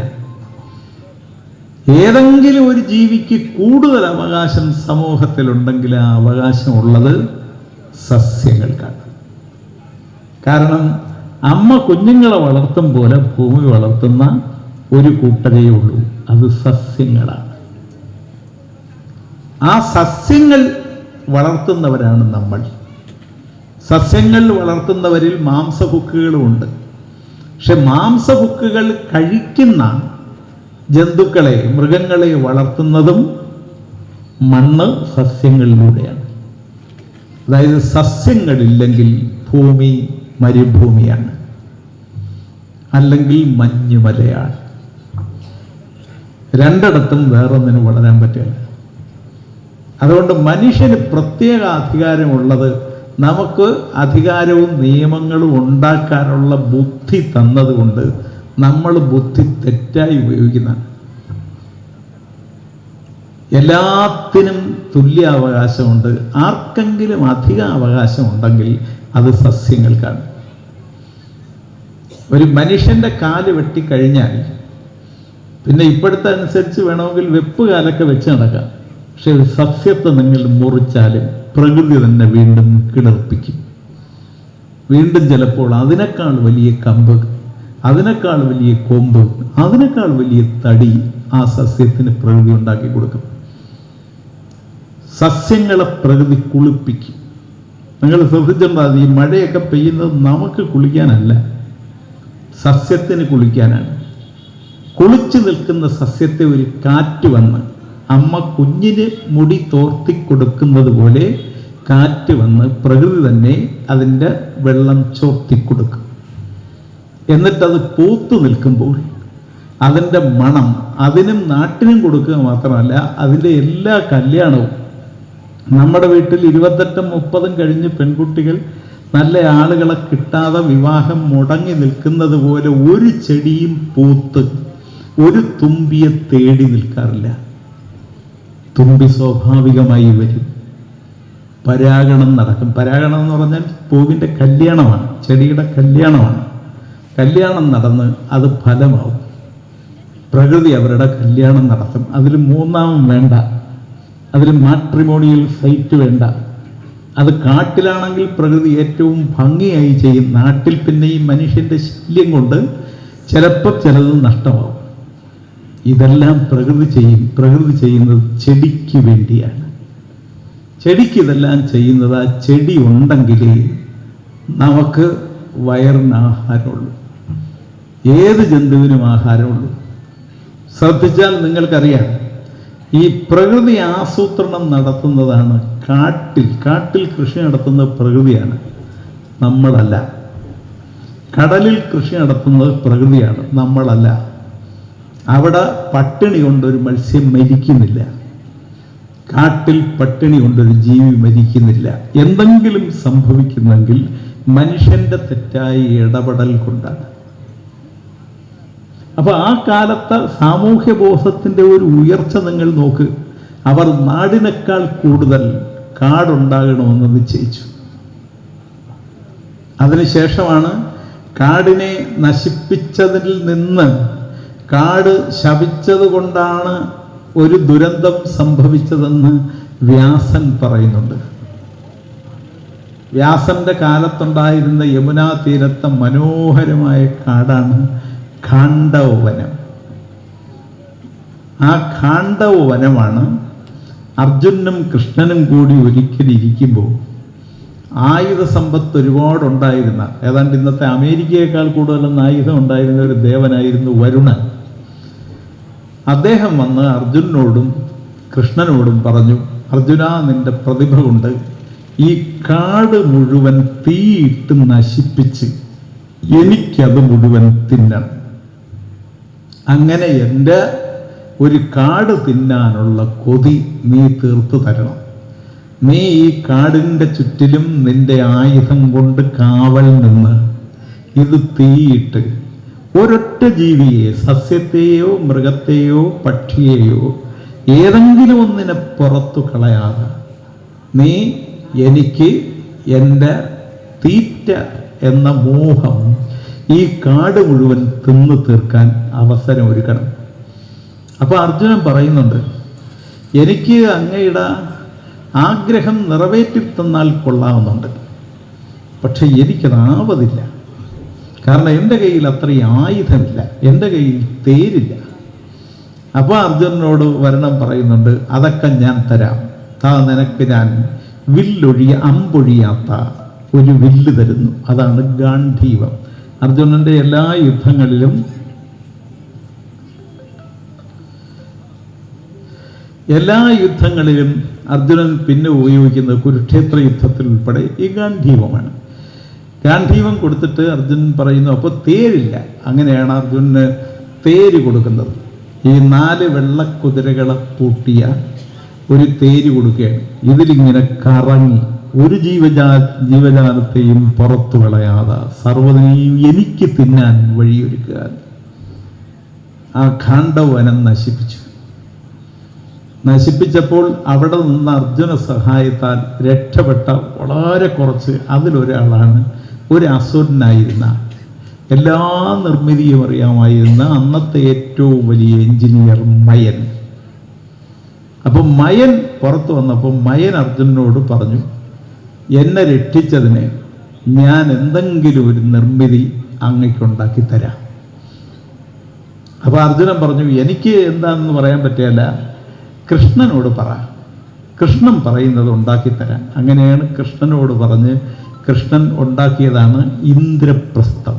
ഏതെങ്കിലും ഒരു ജീവിക്ക് കൂടുതൽ അവകാശം സമൂഹത്തിലുണ്ടെങ്കിൽ ആ അവകാശം ഉള്ളത് സസ്യങ്ങൾക്കാണ്. കാരണം അമ്മ കുഞ്ഞുങ്ങളെ വളർത്തും പോലെ ഭൂമി വളർത്തുന്ന ഒരു കൂട്ടരേ ഉള്ളൂ, അത് സസ്യങ്ങളാണ്. ആ സസ്യങ്ങൾ വളർത്തുന്നവരാണ് നമ്മൾ. സസ്യങ്ങൾ വളർത്തുന്നവരിൽ മാംസഭുക്കുകളുമുണ്ട്. പക്ഷെ മാംസഭുക്കുകൾ കഴിക്കുന്ന ജന്തുക്കളെ, മൃഗങ്ങളെ വളർത്തുന്നതും മണ്ണ് സസ്യങ്ങളിലൂടെയാണ്. അതായത് സസ്യങ്ങളില്ലെങ്കിൽ ഭൂമി മരുഭൂമിയാണ്, അല്ലെങ്കിൽ മഞ്ഞുമലയാണ്. രണ്ടിടത്തും വേറൊന്നിനും വളരാൻ പറ്റില്ല. അതുകൊണ്ട് മനുഷ്യന് പ്രത്യേക അധികാരമുള്ളത് നമുക്ക് അധികാരവും നിയമങ്ങളും ഉണ്ടാക്കാനുള്ള ബുദ്ധി തന്നതുകൊണ്ട് നമ്മൾ ബുദ്ധി തെറ്റായി ഉപയോഗിക്കുന്നതാണ്. എല്ലാത്തിനും തുല്യ അവകാശമുണ്ട്. ആർക്കെങ്കിലും അധിക അവകാശമുണ്ടെങ്കിൽ അത് സസ്യങ്ങൾക്കാണ്. ഒരു മനുഷ്യൻ്റെ കാല് വെട്ടിക്കഴിഞ്ഞാൽ പിന്നെ ഇപ്പോഴത്തെ അനുസരിച്ച് വേണമെങ്കിൽ വെപ്പ് കാലൊക്കെ വെച്ച് നടക്കാം. പക്ഷെ ഒരു സസ്യത്തെ നിങ്ങൾ മുറിച്ചാലും പ്രകൃതി തന്നെ വീണ്ടും കിളിർപ്പിക്കും. വീണ്ടും ചിലപ്പോൾ അതിനേക്കാൾ വലിയ കമ്പ്, അതിനേക്കാൾ വലിയ കൊമ്പ്, അതിനേക്കാൾ വലിയ തടി ആ സസ്യത്തിന് പ്രകൃതി ഉണ്ടാക്കി കൊടുക്കും. സസ്യങ്ങളെ പ്രകൃതി കുളിപ്പിക്കും. നിങ്ങൾ ശ്രദ്ധിച്ചിട്ടുണ്ടാകും, ഈ മഴയൊക്കെ പെയ്യുന്നത് നമുക്ക് കുളിക്കാനല്ല, സസ്യത്തിന് കുളിക്കാനാണ്. കുളിച്ചു നിൽക്കുന്ന സസ്യത്തെ ഒരു കാറ്റ് വന്ന്, അമ്മ കുഞ്ഞിന് മുടി തോർത്തി കൊടുക്കുന്നത് പോലെ കാറ്റ് വന്ന് പ്രകൃതി തന്നെ അതിൻ്റെ വെള്ളം ചോർത്തിക്കൊടുക്കും. എന്നിട്ടത് പൂത്തു നിൽക്കുമ്പോൾ അതിൻ്റെ മണം അതിനും നാട്ടിനും കൊടുക്കുക മാത്രമല്ല, അതിൻ്റെ എല്ലാ കല്യാണവും, നമ്മുടെ വീട്ടിൽ 28ഉം 30ഉം കഴിഞ്ഞ് പെൺകുട്ടികൾ നല്ല ആളുകളെ കിട്ടാതെ വിവാഹം മുടങ്ങി നിൽക്കുന്നത് പോലെ ഒരു ചെടിയും പൂത്ത് ഒരു തുമ്പിയെ തേടി നിൽക്കാറില്ല. തുമ്പി സ്വാഭാവികമായി വരും, പരാഗണം നടക്കും. പരാഗണം എന്ന് പറഞ്ഞാൽ പൂവിൻ്റെ കല്യാണമാണ്, ചെടിയുടെ കല്യാണമാണ്. കല്യാണം നടന്ന് അത് ഫലമാവും. പ്രകൃതി അവരുടെ കല്യാണം നടത്തും. അതിൽ മൂന്നാമം വേണ്ട, അതിൽ മാട്രിമോണിയൽ സൈറ്റ് വേണ്ട. അത് കാട്ടിലാണെങ്കിൽ പ്രകൃതി ഏറ്റവും ഭംഗിയായി ചെയ്യും. നാട്ടിൽ പിന്നെ ഈ മനുഷ്യൻ്റെ ശല്യം കൊണ്ട് ചിലപ്പോൾ ചിലത് നഷ്ടമാവും. ഇതെല്ലാം പ്രകൃതി ചെയ്യും. പ്രകൃതി ചെയ്യുന്നത് ചെടിക്ക് വേണ്ടിയാണ്. ചെടിക്ക് ഇതെല്ലാം ചെയ്യുന്നത് ആ ചെടി ഉണ്ടെങ്കിലേ നമുക്ക് വയറിന് ആഹാരമുള്ളൂ, ഏത് ജന്തുവിനും ആഹാരമുള്ളൂ. ശ്രദ്ധിച്ചാൽ നിങ്ങൾക്കറിയാം, ഈ പ്രകൃതി ആസൂത്രണം നടത്തുന്നതാണ് കാട്ടിൽ കൃഷി നടത്തുന്നത് പ്രകൃതിയാണ്, നമ്മളല്ല. കടലിൽ കൃഷി നടത്തുന്നത് പ്രകൃതിയാണ്, നമ്മളല്ല. അവിടെ പട്ടിണി കൊണ്ടൊരു മത്സ്യം മരിക്കുന്നില്ല, കാട്ടിൽ പട്ടിണി കൊണ്ടൊരു ജീവി മരിക്കുന്നില്ല. എന്തെങ്കിലും സംഭവിക്കുന്നെങ്കിൽ മനുഷ്യൻ്റെ തെറ്റായ ഇടപെടൽ കൊണ്ടാണ്. അപ്പൊ ആ കാലത്തെ സാമൂഹ്യ ബോധത്തിൻ്റെ ഒരു ഉയർച്ച നിങ്ങൾ നോക്ക്. അവർ നാടിനേക്കാൾ കൂടുതൽ കാടുണ്ടാകണമെന്ന് നിശ്ചയിച്ചു. അതിനുശേഷമാണ് കാടിനെ നശിപ്പിച്ചതിൽ നിന്ന്, കാട് ശപിച്ചത് കൊണ്ടാണ് ഒരു ദുരന്തം സംഭവിച്ചതെന്ന് വ്യാസൻ പറയുന്നുണ്ട്. വ്യാസന്റെ കാലത്തുണ്ടായിരുന്ന യമുനാ തീരത്തെ മനോഹരമായ കാടാണ് ഖാണ്ഡവ വനം. ആ ഖാണ്ഡവ വനമാണ് അർജുനും കൃഷ്ണനും കൂടി ഒരിക്കലിരിക്കുമ്പോൾ ആയുധ സമ്പത്ത് ഒരുപാടുണ്ടായിരുന്ന, ഏതാണ്ട് ഇന്നത്തെ അമേരിക്കയേക്കാൾ കൂടുതലൊന്നും ആയുധം ഉണ്ടായിരുന്ന ഒരു ദേവനായിരുന്നു വരുണൻ. അദ്ദേഹം വന്ന് അർജുനോടും കൃഷ്ണനോടും പറഞ്ഞു, അർജുന, നിന്റെ പ്രതിഭ കൊണ്ട് ഈ കാട് മുഴുവൻ തീയിട്ട് നശിപ്പിച്ച് എനിക്കത് മുഴുവൻ തിന്നണം. അങ്ങനെ എൻ്റെ ഒരു കാട് തിന്നാനുള്ള കൊതി നീ തീർത്തു തരണം. നീ ഈ കാടിൻ്റെ ചുറ്റിലും നിന്റെ ആയുധം കൊണ്ട് കാവൽ നിന്ന് ഇത് തീയിട്ട് ഒരൊറ്റ ജീവിയെ, സസ്യത്തെയോ മൃഗത്തെയോ പക്ഷിയെയോ ഏതെങ്കിലും ഒന്നിനെ പുറത്തു കളയാതെ നീ എനിക്ക് എൻ്റെ തീറ്റ എന്ന മോഹം ഈ കാട് മുഴുവൻ തിന്നു തീർക്കാൻ അവസരം ഒരുക്കണം. അപ്പൊ അർജുനൻ പറയുന്നുണ്ട്, എനിക്ക് അങ്ങയുടെ ആഗ്രഹം നിറവേറ്റി തന്നാൽ കൊള്ളാവുന്നുണ്ട്, പക്ഷെ എനിക്കതാവതില്ല. കാരണം എൻ്റെ കയ്യിൽ അത്രയും ആയുധമില്ല, എൻ്റെ കയ്യിൽ തേരില്ല. അപ്പോൾ അർജുനനോട് വരണം പറയുന്നുണ്ട്, അതൊക്കെ ഞാൻ തരാം. നിനക്ക് ഞാൻ അമ്പൊഴിയാത്ത ഒരു വില്ല് തരുന്നു. അതാണ് ഗാന്ധീവം. അർജുനന്റെ എല്ലാ യുദ്ധങ്ങളിലും അർജുനൻ പിന്നെ ഉപയോഗിക്കുന്നത് കുരുക്ഷേത്ര യുദ്ധത്തിൽ ഉൾപ്പെടെ ഈ ഗാന്ധീവമാണ്. ഗാന്ധീവം കൊടുത്തിട്ട് അർജുനൻ പറയുന്നു, അപ്പോൾ തേരില്ല. അങ്ങനെയാണ് അർജുനന് തേര് കൊടുക്കുന്നത്. ഈ 4 വെള്ളക്കുതിരകളെ പൂട്ടിയ ഒരു തേര് കൊടുക്കുകയാണ്. ഇതിലിങ്ങനെ കറങ്ങി ഒരു ജീവജാലത്തെയും പുറത്തു കളയാതെ സർവ്വതിനെയും എനിക്ക് തിന്നാൻ വഴിയൊരുക്കുക. ആ ഖാണ്ഡവനം നശിപ്പിച്ചപ്പോൾ അവിടെ നിന്ന് അർജുന സഹായത്താൽ രക്ഷപ്പെട്ട വളരെ കുറച്ച്, അതിലൊരാളാണ് ഒരു അസുരനായിരുന്ന, എല്ലാ നിർമ്മിതിയും അറിയാമായിരുന്ന അന്നത്തെ ഏറ്റവും വലിയ എഞ്ചിനീയർ മയൻ. അപ്പം മയൻ പുറത്തു വന്നപ്പോൾ മയൻ അർജുനനോട് പറഞ്ഞു, എന്നെ രക്ഷിച്ചതിന് ഞാൻ എന്തെങ്കിലും ഒരു നിർമ്മിതി അങ്ങയ്ക്കുണ്ടാക്കി തരാം. അപ്പോൾ അർജുനൻ പറഞ്ഞു, എനിക്ക് എന്താണെന്ന് പറയാൻ പറ്റില്ല, കൃഷ്ണനോട് പറ, കൃഷ്ണൻ പറയുന്നത് ഉണ്ടാക്കിത്തരാൻ. അങ്ങനെയാണ് കൃഷ്ണനോട് പറഞ്ഞ് കൃഷ്ണൻ ഉണ്ടാക്കിയതാണ് ഇന്ദ്രപ്രസ്ഥം.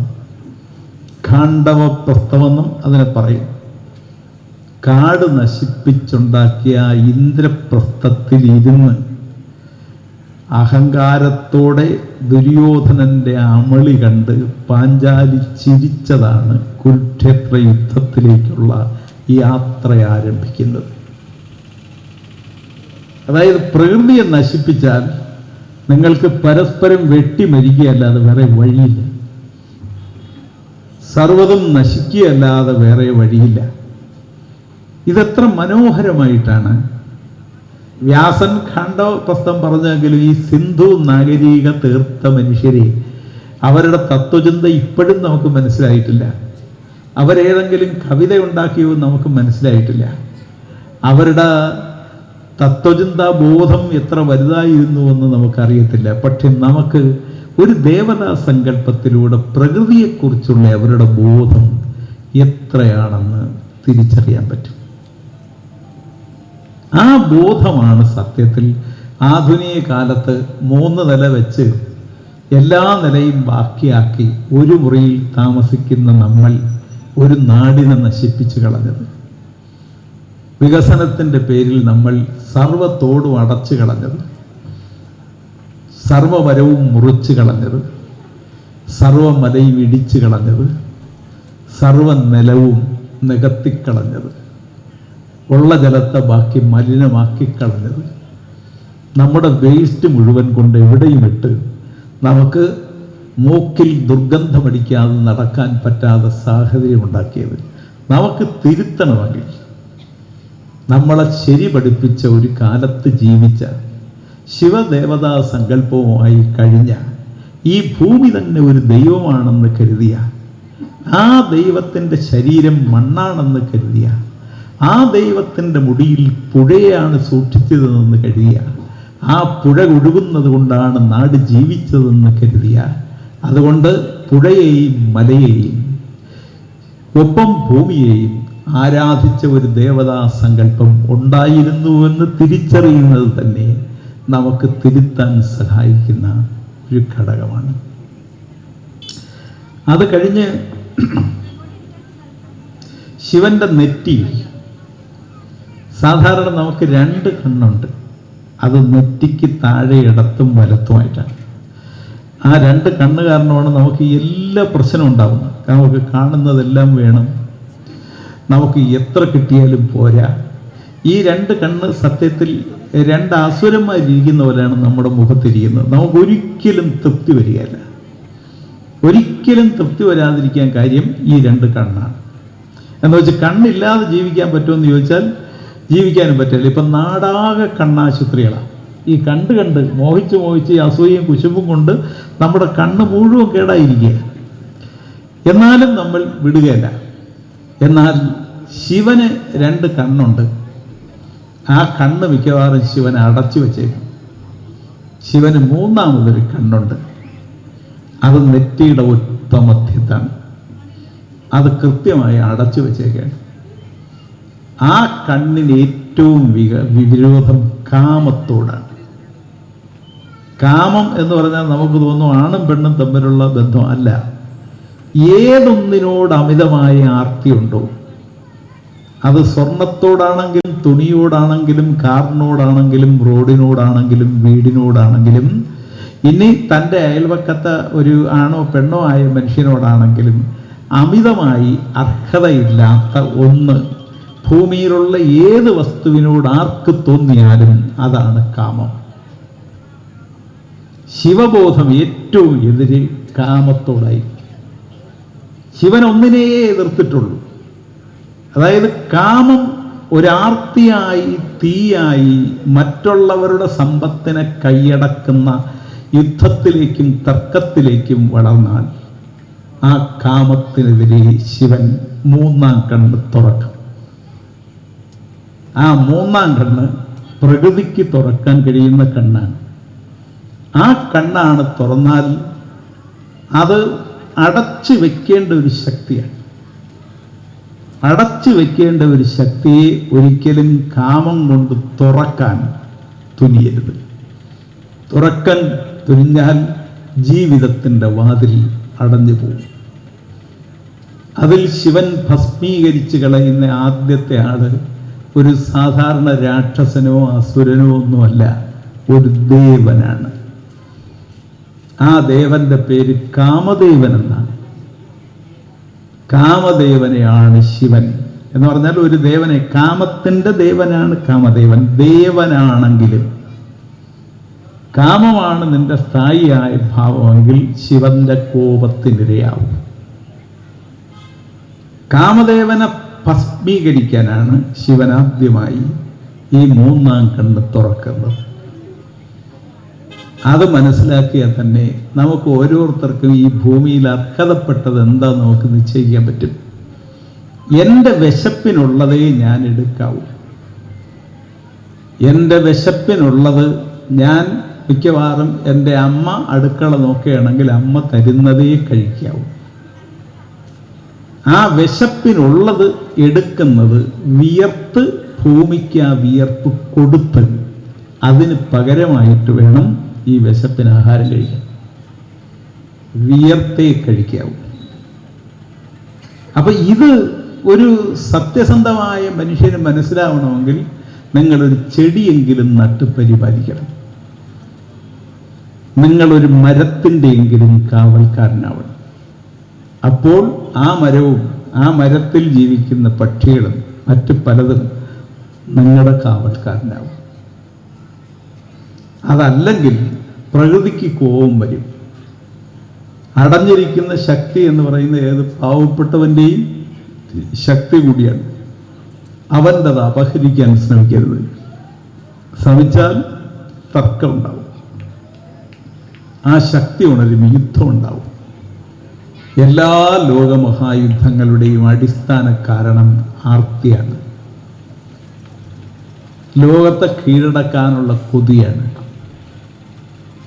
ഖാണ്ഡവപ്രസ്ഥമെന്നും അതിനെ പറയും. കാട് നശിപ്പിച്ചുണ്ടാക്കിയ ഇന്ദ്രപ്രസ്ഥത്തിൽ ഇരുന്ന് അഹങ്കാരത്തോടെ ദുര്യോധനന്റെ അമളി കണ്ട് പാഞ്ചാലി ചിരിച്ചതാണ് കുരുക്ഷേത്ര യുദ്ധത്തിലേക്കുള്ള യാത്ര ആരംഭിക്കുന്നത്. അതായത് പ്രകൃതിയെ നശിപ്പിച്ചാൽ നിങ്ങൾക്ക് പരസ്പരം വെട്ടിമരിക്കുകയല്ലാതെ വേറെ വഴിയില്ല. സർവ്വതും നശിക്കുകയല്ലാതെ വേറെ വഴിയില്ല. ഇതെത്ര മനോഹരമായിട്ടാണ് വ്യാസൻ ഖാണ്ഡവപ്രസ്ഥം പറഞ്ഞെങ്കിലും ഈ സിന്ധു നാഗരിക തീർത്ത മനുഷ്യരെ അവരുടെ തത്വചിന്ത ഇപ്പോഴും നമുക്ക് മനസ്സിലായിട്ടില്ല. അവരേതെങ്കിലും കവിത ഉണ്ടാക്കിയോ നമുക്ക് മനസ്സിലായിട്ടില്ല. അവരുടെ തത്വചിന്താ ബോധം എത്ര വലുതായിരുന്നുവെന്ന് നമുക്കറിയത്തില്ല. പക്ഷെ നമുക്ക് ഒരു ദേവതാ സങ്കല്പത്തിലൂടെ പ്രകൃതിയെക്കുറിച്ചുള്ള അവരുടെ ബോധം എത്രയാണെന്ന് തിരിച്ചറിയാൻ പറ്റും. ആ ബോധമാണ് സത്യത്തിൽ ആധുനിക കാലത്ത് 3 നില വെച്ച് എല്ലാ നിലയും ബാക്കിയാക്കി ഒരു മുറിയിൽ താമസിക്കുന്ന നമ്മൾ ഒരു നാടിനെ നശിപ്പിച്ചു കളഞ്ഞത്. വികസനത്തിൻ്റെ പേരിൽ നമ്മൾ സർവ്വത്തോടും അടച്ചു കളഞ്ഞത്, സർവ്വമരവും മുറിച്ചു കളഞ്ഞത്, സർവ്വമലയും ഇടിച്ചു കളഞ്ഞത്, സർവ്വ നിലവും നികത്തിക്കളഞ്ഞത്, ഉള്ള ജലത്തെ ബാക്കി മലിനമാക്കി കളഞ്ഞത്, നമ്മുടെ വേസ്റ്റ് മുഴുവൻ കൊണ്ട് എവിടെയും ഇട്ട് നമുക്ക് മൂക്കിൽ ദുർഗന്ധമടിക്കാതെ നടക്കാൻ പറ്റാതെ സാഹചര്യം ഉണ്ടാക്കിയത്. നമുക്ക് തിരുത്തണമെങ്കിൽ നമ്മളെ ശരി പഠിപ്പിച്ച ഒരു കാലത്ത് ജീവിച്ച ശിവദേവതാ സങ്കല്പവുമായി കഴിഞ്ഞ ഈ ഭൂമി തന്നെ ഒരു ദൈവമാണെന്ന് കരുതിയ, ആ ദൈവത്തിൻ്റെ ശരീരം മണ്ണാണെന്ന് കരുതിയ, ആ ദൈവത്തിൻ്റെ മുടിയിൽ പുഴയാണ് സൂക്ഷിച്ചതെന്ന് കരുതിയ, ആ പുഴ ഒഴുകുന്നത് കൊണ്ടാണ് നാട് ജീവിച്ചതെന്ന് കരുതിയ, അതുകൊണ്ട് പുഴയെയും മലയെയും ഒപ്പം ഭൂമിയെയും ആരാധിച്ച ഒരു ദേവതാ സങ്കല്പം ഉണ്ടായിരുന്നുവെന്ന് തിരിച്ചറിയുന്നത് തന്നെ നമുക്ക് തിരുത്താൻ സഹായിക്കുന്ന ഒരു ഘടകമാണ്. അത് കഴിഞ്ഞ് ശിവന്റെ നെറ്റിയിൽ സാധാരണ നമുക്ക് 2 കണ്ണുണ്ട്. അത് നെറ്റിക്ക് താഴെ ഇടത്തും വലത്തുമായിട്ടാണ്. ആ 2 കണ്ണ് കാരണമാണ് നമുക്ക് എല്ലാ പ്രശ്നവും ഉണ്ടാകുന്നത്. നമുക്ക് കാണുന്നതെല്ലാം വേണം, നമുക്ക് എത്ര കിട്ടിയാലും പോരാ. ഈ 2 കണ്ണ് സത്യത്തിൽ 2 അസുരന്മാരിയ്ക്കുന്ന പോലെയാണ് നമ്മുടെ മുഖത്തിരിക്കുന്നത്. നമുക്കൊരിക്കലും തൃപ്തി വരികയില്ല. ഒരിക്കലും തൃപ്തി വരാതിരിക്കാൻ കാര്യം ഈ 2 കണ്ണാണ്. എന്ന് വെച്ചാൽ കണ്ണില്ലാതെ ജീവിക്കാൻ പറ്റുമെന്ന് ചോദിച്ചാൽ ജീവിക്കാനും പറ്റില്ല. ഇപ്പം നാടാകെ കണ്ണാശുപത്രികളാണ്. ഈ കണ്ട് മോഹിച്ച് ഈ അസൂയയും കുശുമ്പും കൊണ്ട് നമ്മുടെ കണ്ണ് മുഴുവൻ കേടായിരിക്കുക. എന്നാലും നമ്മൾ വിടുകയല്ല. എന്നാൽ ശിവന് 2 കണ്ണുണ്ട്. ആ കണ്ണ് മിക്കവാറും ശിവൻ അടച്ചു വെച്ചേക്കും. ശിവന് 3ാമതൊരു കണ്ണുണ്ട്. അത് നെറ്റിയുടെ ഒത്ത മധ്യത്താണ്. അത് കൃത്യമായി അടച്ചു വെച്ചേക്കാണ്. ആ കണ്ണിന് ഏറ്റവും വിരോധം കാമത്തോടാണ്. കാമം എന്ന് പറഞ്ഞാൽ നമുക്ക് തോന്നും ആണും പെണ്ണും തമ്മിലുള്ള ബന്ധം അല്ല. ഏതൊന്നിനോട് അമിതമായ ആർത്തിയുണ്ടോ, അത് സ്വർണത്തോടാണെങ്കിലും തുണിയോടാണെങ്കിലും കാറിനോടാണെങ്കിലും റോഡിനോടാണെങ്കിലും വീടിനോടാണെങ്കിലും ഇനി തൻ്റെ അയൽവക്കത്തെ ഒരു ആണോ പെണ്ണോ ആയ മനുഷ്യനോടാണെങ്കിലും അമിതമായി അർഹതയില്ലാത്ത ഒന്ന് ഭൂമിയിലുള്ള ഏത് വസ്തുവിനോട് ആർക്ക് തോന്നിയാലും അതാണ് കാമം. ശിവബോധം ഏറ്റവും എതിരെ കാമത്തോടായി. ശിവൻ ഒന്നിനേ എതിർത്തിട്ടുള്ളൂ. അതായത് കാമം ഒരാർത്തിയായി, തീയായി മറ്റുള്ളവരുടെ സമ്പത്തിനെ കൈയടക്കുന്ന യുദ്ധത്തിലേക്കും തർക്കത്തിലേക്കും വളർന്നാൽ ആ കാമത്തിനെതിരെ ശിവൻ മൂന്നാം കണ്ണ് തുറക്കും. ആ മൂന്നാം കണ്ണ് പ്രകൃതിക്ക് തുറക്കാൻ കഴിയുന്ന കണ്ണാണ്. ആ കണ്ണാണ് തുറന്നാൽ അത് അടച്ചു വെക്കേണ്ട ഒരു ശക്തിയാണ്. അടച്ചു വെക്കേണ്ട ഒരു ശക്തിയെ ഒരിക്കലും കാമം കൊണ്ട് തുറക്കാൻ തുനിയരുത്. തുറക്കാൻ തുനിഞ്ഞാൽ ജീവിതത്തിൻ്റെ വാതിൽ അടഞ്ഞു പോകും. അതിൽ ശിവൻ ഭസ്മീകരിച്ച് കളയുന്ന ആദ്യത്തെ ആള് ഒരു സാധാരണ രാക്ഷസനോ അസുരനോ ഒന്നുമല്ല, ഒരു ദേവനാണ്. ആ ദേവന്റെ പേര് കാമദേവൻ എന്നാണ്. കാമദേവനെയാണ് ശിവൻ എന്ന് പറഞ്ഞാൽ ഒരു ദേവനെ, കാമത്തിൻ്റെ ദേവനാണ് കാമദേവൻ. ദേവനാണെങ്കിലും കാമമാണ് നിന്റെ സ്ഥായിയായ ഭാവമെങ്കിൽ ശിവന്റെ കോപത്തിനിരയാവും. കാമദേവനെ ഭസ്മീകരിക്കാനാണ് ശിവനാദ്യമായി ഈ മൂന്നാം കണ്ണ് തുറക്കുന്നത്. അത് മനസ്സിലാക്കിയാൽ തന്നെ നമുക്ക് ഓരോരുത്തർക്കും ഈ ഭൂമിയിൽ അർഹതപ്പെട്ടത് എന്താ നമുക്ക് നിശ്ചയിക്കാൻ പറ്റും. എൻ്റെ വിശപ്പിനുള്ളതേ ഞാൻ എടുക്കാവൂ. എൻ്റെ വിശപ്പിനുള്ളത് ഞാൻ മിക്കവാറും എൻ്റെ അമ്മ അടുക്കള നോക്കുകയാണെങ്കിൽ അമ്മ തരുന്നതേ കഴിക്കാവൂ. ആ വിശപ്പിനുള്ളത് എടുക്കുന്നത് വിയർത്ത്, ഭൂമിക്ക് ആ വിയർപ്പ് കൊടുത്ത് അതിന് പകരമായിട്ട് വേണം ഈ വിശപ്പിന് ആഹാരം കഴിക്കാൻ. വിയർത്തേ കഴിക്കാവൂ. അപ്പൊ ഇത് ഒരു സത്യസന്ധമായ മനുഷ്യന് മനസ്സിലാവണമെങ്കിൽ നിങ്ങളൊരു ചെടിയെങ്കിലും നട്ട് പരിപാലിക്കണം. നിങ്ങളൊരു മരത്തിൻ്റെ എങ്കിലും കാവൽക്കാരനാവണം. അപ്പോൾ ആ മരവും ആ മരത്തിൽ ജീവിക്കുന്ന പക്ഷികളും മറ്റു പലതും നിങ്ങളുടെ കാവൽക്കാരനാവും. അതല്ലെങ്കിൽ പ്രകൃതിക്ക് കോപം വരും. അടഞ്ഞിരിക്കുന്ന ശക്തി എന്ന് പറയുന്നത് ഏത് പാവപ്പെട്ടവൻ്റെയും ശക്തി കൂടിയാണ്. അവൻ്റെത് അപഹരിക്കാൻ ശ്രമിക്കരുത്. ശ്രമിച്ചാൽ തർക്കം ഉണ്ടാവും. ആ ശക്തി ഉണരും, യുദ്ധം ഉണ്ടാവും. എല്ലാ ലോകമഹായുദ്ധങ്ങളുടെയും അടിസ്ഥാന കാരണം ആർത്തിയാണ്. ലോകത്തെ കീഴടക്കാനുള്ള കൊതിയാണ്.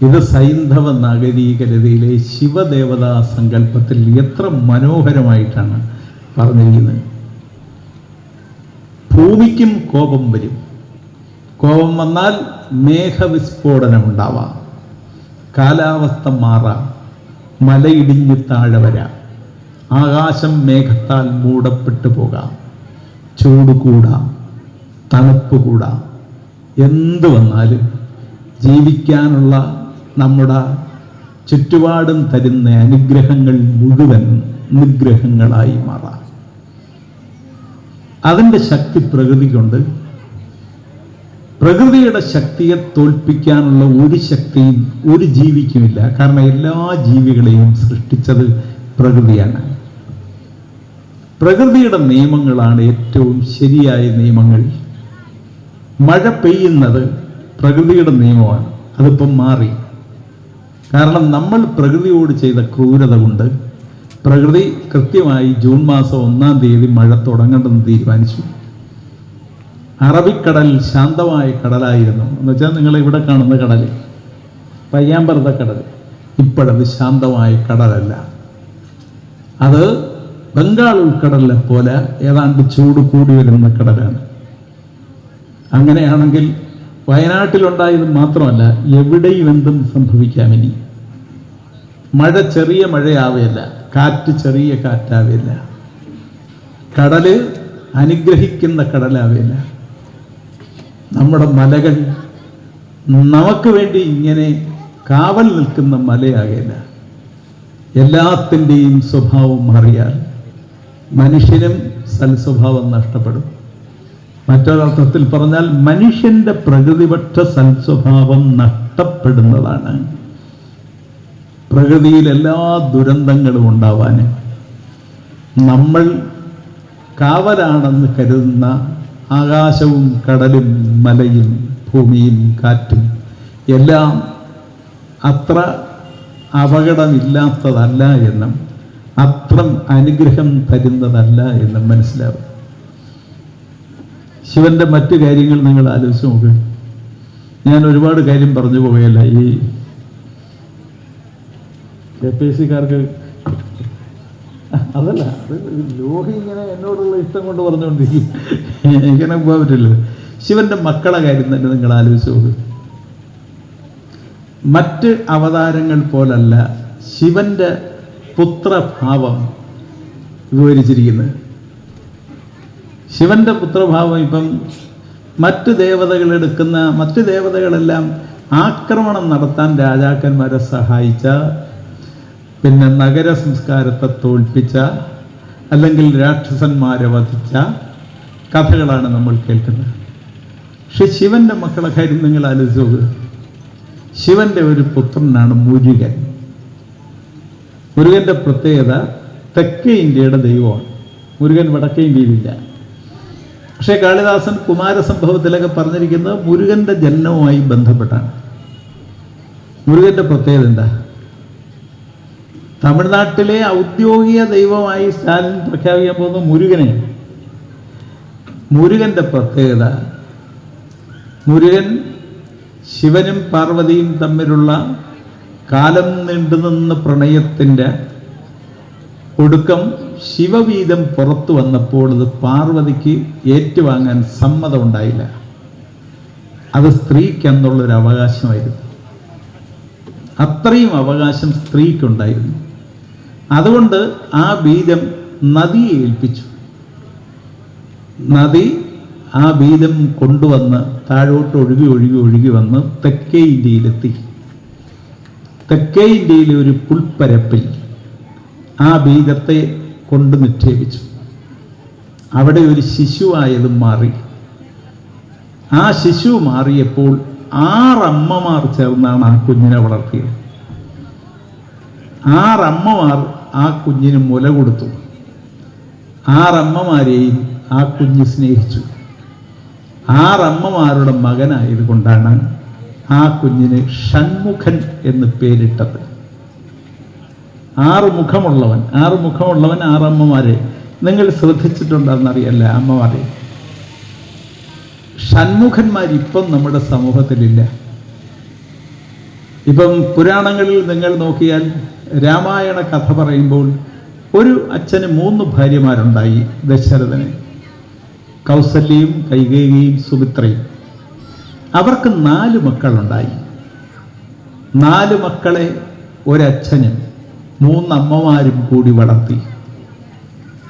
ഇത് സൈന്ധവ നാഗരികതയിലെ ശിവദേവതാ സങ്കല്പത്തിൽ എത്ര മനോഹരമായിട്ടാണ് പറഞ്ഞിരിക്കുന്നത്. ഭൂമിക്കും കോപം വരും. കോപം വന്നാൽ മേഘവിസ്ഫോടനം ഉണ്ടാവാം, കാലാവസ്ഥ മാറാം, മലയിടിഞ്ഞ് താഴെ വരാം, ആകാശം മേഘത്താൽ മൂടപ്പെട്ടു പോകാം, ചൂട് കൂടാം, തണുപ്പ് കൂടാം. എന്ത് വന്നാലും ജീവിക്കാനുള്ള നമ്മുടെ ചുറ്റുപാടും തരുന്ന അനുഗ്രഹങ്ങൾ മുഴുവൻ നിഗ്രഹങ്ങളായി മാറാം. അതിൻ്റെ ശക്തി പ്രകൃതിക്കുണ്ട്. പ്രകൃതിയുടെ ശക്തിയെ തോൽപ്പിക്കാനുള്ള ഒരു ശക്തിയും ഒരു ജീവിക്കുമില്ല. കാരണം എല്ലാ ജീവികളെയും സൃഷ്ടിച്ചത് പ്രകൃതിയാണ്. പ്രകൃതിയുടെ നിയമങ്ങളാണ് ഏറ്റവും ശരിയായ നിയമങ്ങൾ. മഴ പെയ്യുന്നത് പ്രകൃതിയുടെ നിയമമാണ്. അതിപ്പം മാറി. കാരണം നമ്മൾ പ്രകൃതിയോട് ചെയ്ത ക്രൂരത കൊണ്ട് പ്രകൃതി കൃത്യമായി ജൂൺ മാസം 1-ാം തീയതി മഴ തുടങ്ങേണ്ടെന്ന് തീരുമാനിച്ചു. അറബിക്കടൽ ശാന്തമായ കടലായിരുന്നു. എന്ന് വെച്ചാൽ നിങ്ങൾ ഇവിടെ കാണുന്ന കടൽ, പയ്യാമ്പറത്തെ കടൽ, ഇപ്പോഴത് ശാന്തമായ കടലല്ല. അത് ബംഗാൾ ഉൾക്കടലിനെ പോലെ ഏതാണ്ട് ചൂട് കൂടി വരുന്ന കടലാണ്. അങ്ങനെയാണെങ്കിൽ വയനാട്ടിലുണ്ടായത് മാത്രമല്ല, എവിടെയും എന്തും സംഭവിക്കാം. ഇനി മഴ ചെറിയ മഴയാവുകയില്ല, കാറ്റ് ചെറിയ കാറ്റാവില്ല, കടല് അനുഗ്രഹിക്കുന്ന കടലാവില്ല. നമ്മുടെ മലകൾ നമുക്ക് വേണ്ടി ഇങ്ങനെ കാവൽ നിൽക്കുന്ന മലയാകില്ല. എല്ലാത്തിൻ്റെയും സ്വഭാവം മാറിയാൽ മനുഷ്യനും സൽസ്വഭാവം നഷ്ടപ്പെടും. മറ്റൊരർത്ഥത്തിൽ പറഞ്ഞാൽ മനുഷ്യൻ്റെ പ്രകൃതിപക്ഷ സൽസ്വഭാവം നഷ്ടപ്പെടുന്നതാണ് പ്രകൃതിയിൽ എല്ലാ ദുരന്തങ്ങളും ഉണ്ടാവാനും നമ്മൾ കാവലാണെന്ന് കരുതുന്ന ആകാശവും കടലും മലയും ഭൂമിയും കാറ്റും എല്ലാം അത്ര അപകടമില്ലാത്തതല്ല എന്നും അത്രം അനുഗ്രഹം തരുന്നതല്ല എന്നും മനസ്സിലാവും. ശിവന്റെ മറ്റു കാര്യങ്ങൾ നിങ്ങൾ ആലോചിച്ച് നോക്കുക. ഞാൻ ഒരുപാട് കാര്യം പറഞ്ഞു പോവുകയല്ല. ഈ KPSC-കാർക്ക് അതല്ല, അത് ലോഹി ഇങ്ങനെ എന്നോടുള്ള ഇഷ്ടം കൊണ്ട് പറഞ്ഞുകൊണ്ടിരിക്കും, ഇങ്ങനെ പോകാൻ പറ്റില്ല. ശിവന്റെ മക്കളെ കാര്യം തന്നെ നിങ്ങൾ ആലോചിച്ച് നോക്കുക. മറ്റ് അവതാരങ്ങൾ പോലല്ല ശിവന്റെ പുത്രഭാവം വിവരിച്ചിരിക്കുന്നത്. ശിവന്റെ പുത്രഭാവം ഇപ്പം മറ്റ് ദേവതകളെല്ലാം ആക്രമണം നടത്താൻ രാജാക്കന്മാരെ സഹായിച്ച, പിന്നെ നഗര സംസ്കാരത്തെ തോൽപ്പിച്ച, അല്ലെങ്കിൽ രാക്ഷസന്മാരെ വധിച്ച കഥകളാണ് നമ്മൾ കേൾക്കുന്നത്. പക്ഷെ ശിവന്റെ മക്കളെ കാര്യം നിങ്ങൾ ആലോചിച്ച് നോക്കുക. ശിവന്റെ ഒരു പുത്രനാണ് മുരുകൻ. മുരുകന്റെ പ്രത്യേകത തെക്കേ ഇന്ത്യയുടെ ദൈവമാണ്. മുരുകൻ വടക്കേ ഇന്ത്യയിലില്ല. പക്ഷേ കാളിദാസൻ കുമാരസംഭവത്തിലൊക്കെ പറഞ്ഞിരിക്കുന്നത് മുരുകന്റെ ജന്മവുമായി ബന്ധപ്പെട്ടാണ്. മുരുകന്റെ പ്രത്യേകത എന്താ? തമിഴ്നാട്ടിലെ ഔദ്യോഗിക ദൈവമായി സ്റ്റാലിൻ പ്രഖ്യാപിക്കാൻ പോകുന്ന മുരുകനെയാണ്. മുരുകന്റെ പ്രത്യേകത, മുരുകൻ ശിവനും പാർവതിയും തമ്മിലുള്ള കാലം നീണ്ടുനിന്ന പ്രണയത്തിൻ്റെ ഒടുക്കം ശിവവീതം പുറത്തു വന്നപ്പോൾ അത് പാർവതിക്ക് ഏറ്റുവാങ്ങാൻ സമ്മതമുണ്ടായില്ല. അത് സ്ത്രീക്ക് എന്നുള്ളൊരു അവകാശമായിരുന്നു. അത്രയും അവകാശം സ്ത്രീക്കുണ്ടായിരുന്നു. അതുകൊണ്ട് ആ ബീജം നദിയെ ഏൽപ്പിച്ചു. നദി ആ ബീജം കൊണ്ടുവന്ന് താഴോട്ട് ഒഴുകി വന്ന് തെക്കേ ഇന്ത്യയിലെത്തി. തെക്കേ ഇന്ത്യയിലെ ഒരു പുൽപ്പരപ്പിൽ ആ ബീജത്തെ കൊണ്ട് നിക്ഷേപിച്ചു. അവിടെ ഒരു ശിശുവായതും മാറി. ആ ശിശു മാറിയപ്പോൾ 6 അമ്മമാർ ചേർന്നാണ് ആ കുഞ്ഞിനെ വളർത്തിയത്. 6 അമ്മമാർ ആ കുഞ്ഞിന് മുല കൊടുത്തു. 6 അമ്മമാരെയും ആ കുഞ്ഞ് സ്നേഹിച്ചു. 6 അമ്മമാരുടെ മകനായത് കൊണ്ടാണ് ആ കുഞ്ഞിന് ഷൺമുഖൻ എന്ന് പേരിട്ടത്. 6 മുഖമുള്ളവൻ 6 അമ്മമാരെ നിങ്ങൾ ശ്രദ്ധിച്ചിട്ടുണ്ടെന്നറിയല്ല. അമ്മമാരെ ഷൺമുഖന്മാർ ഇപ്പം നമ്മുടെ സമൂഹത്തിലില്ല. ഇപ്പം പുരാണങ്ങളിൽ നിങ്ങൾ നോക്കിയാൽ രാമായണ കഥ പറയുമ്പോൾ ഒരു അച്ഛന് 3 ഭാര്യമാരുണ്ടായി ദശരഥന്. കൗസല്യയും കൈകേയിയും സുമിത്രയും. അവർക്ക് 4 മക്കളുണ്ടായി. 4 മക്കളെ ഒരച്ഛനും 3 അമ്മമാരും കൂടി വളർത്തി.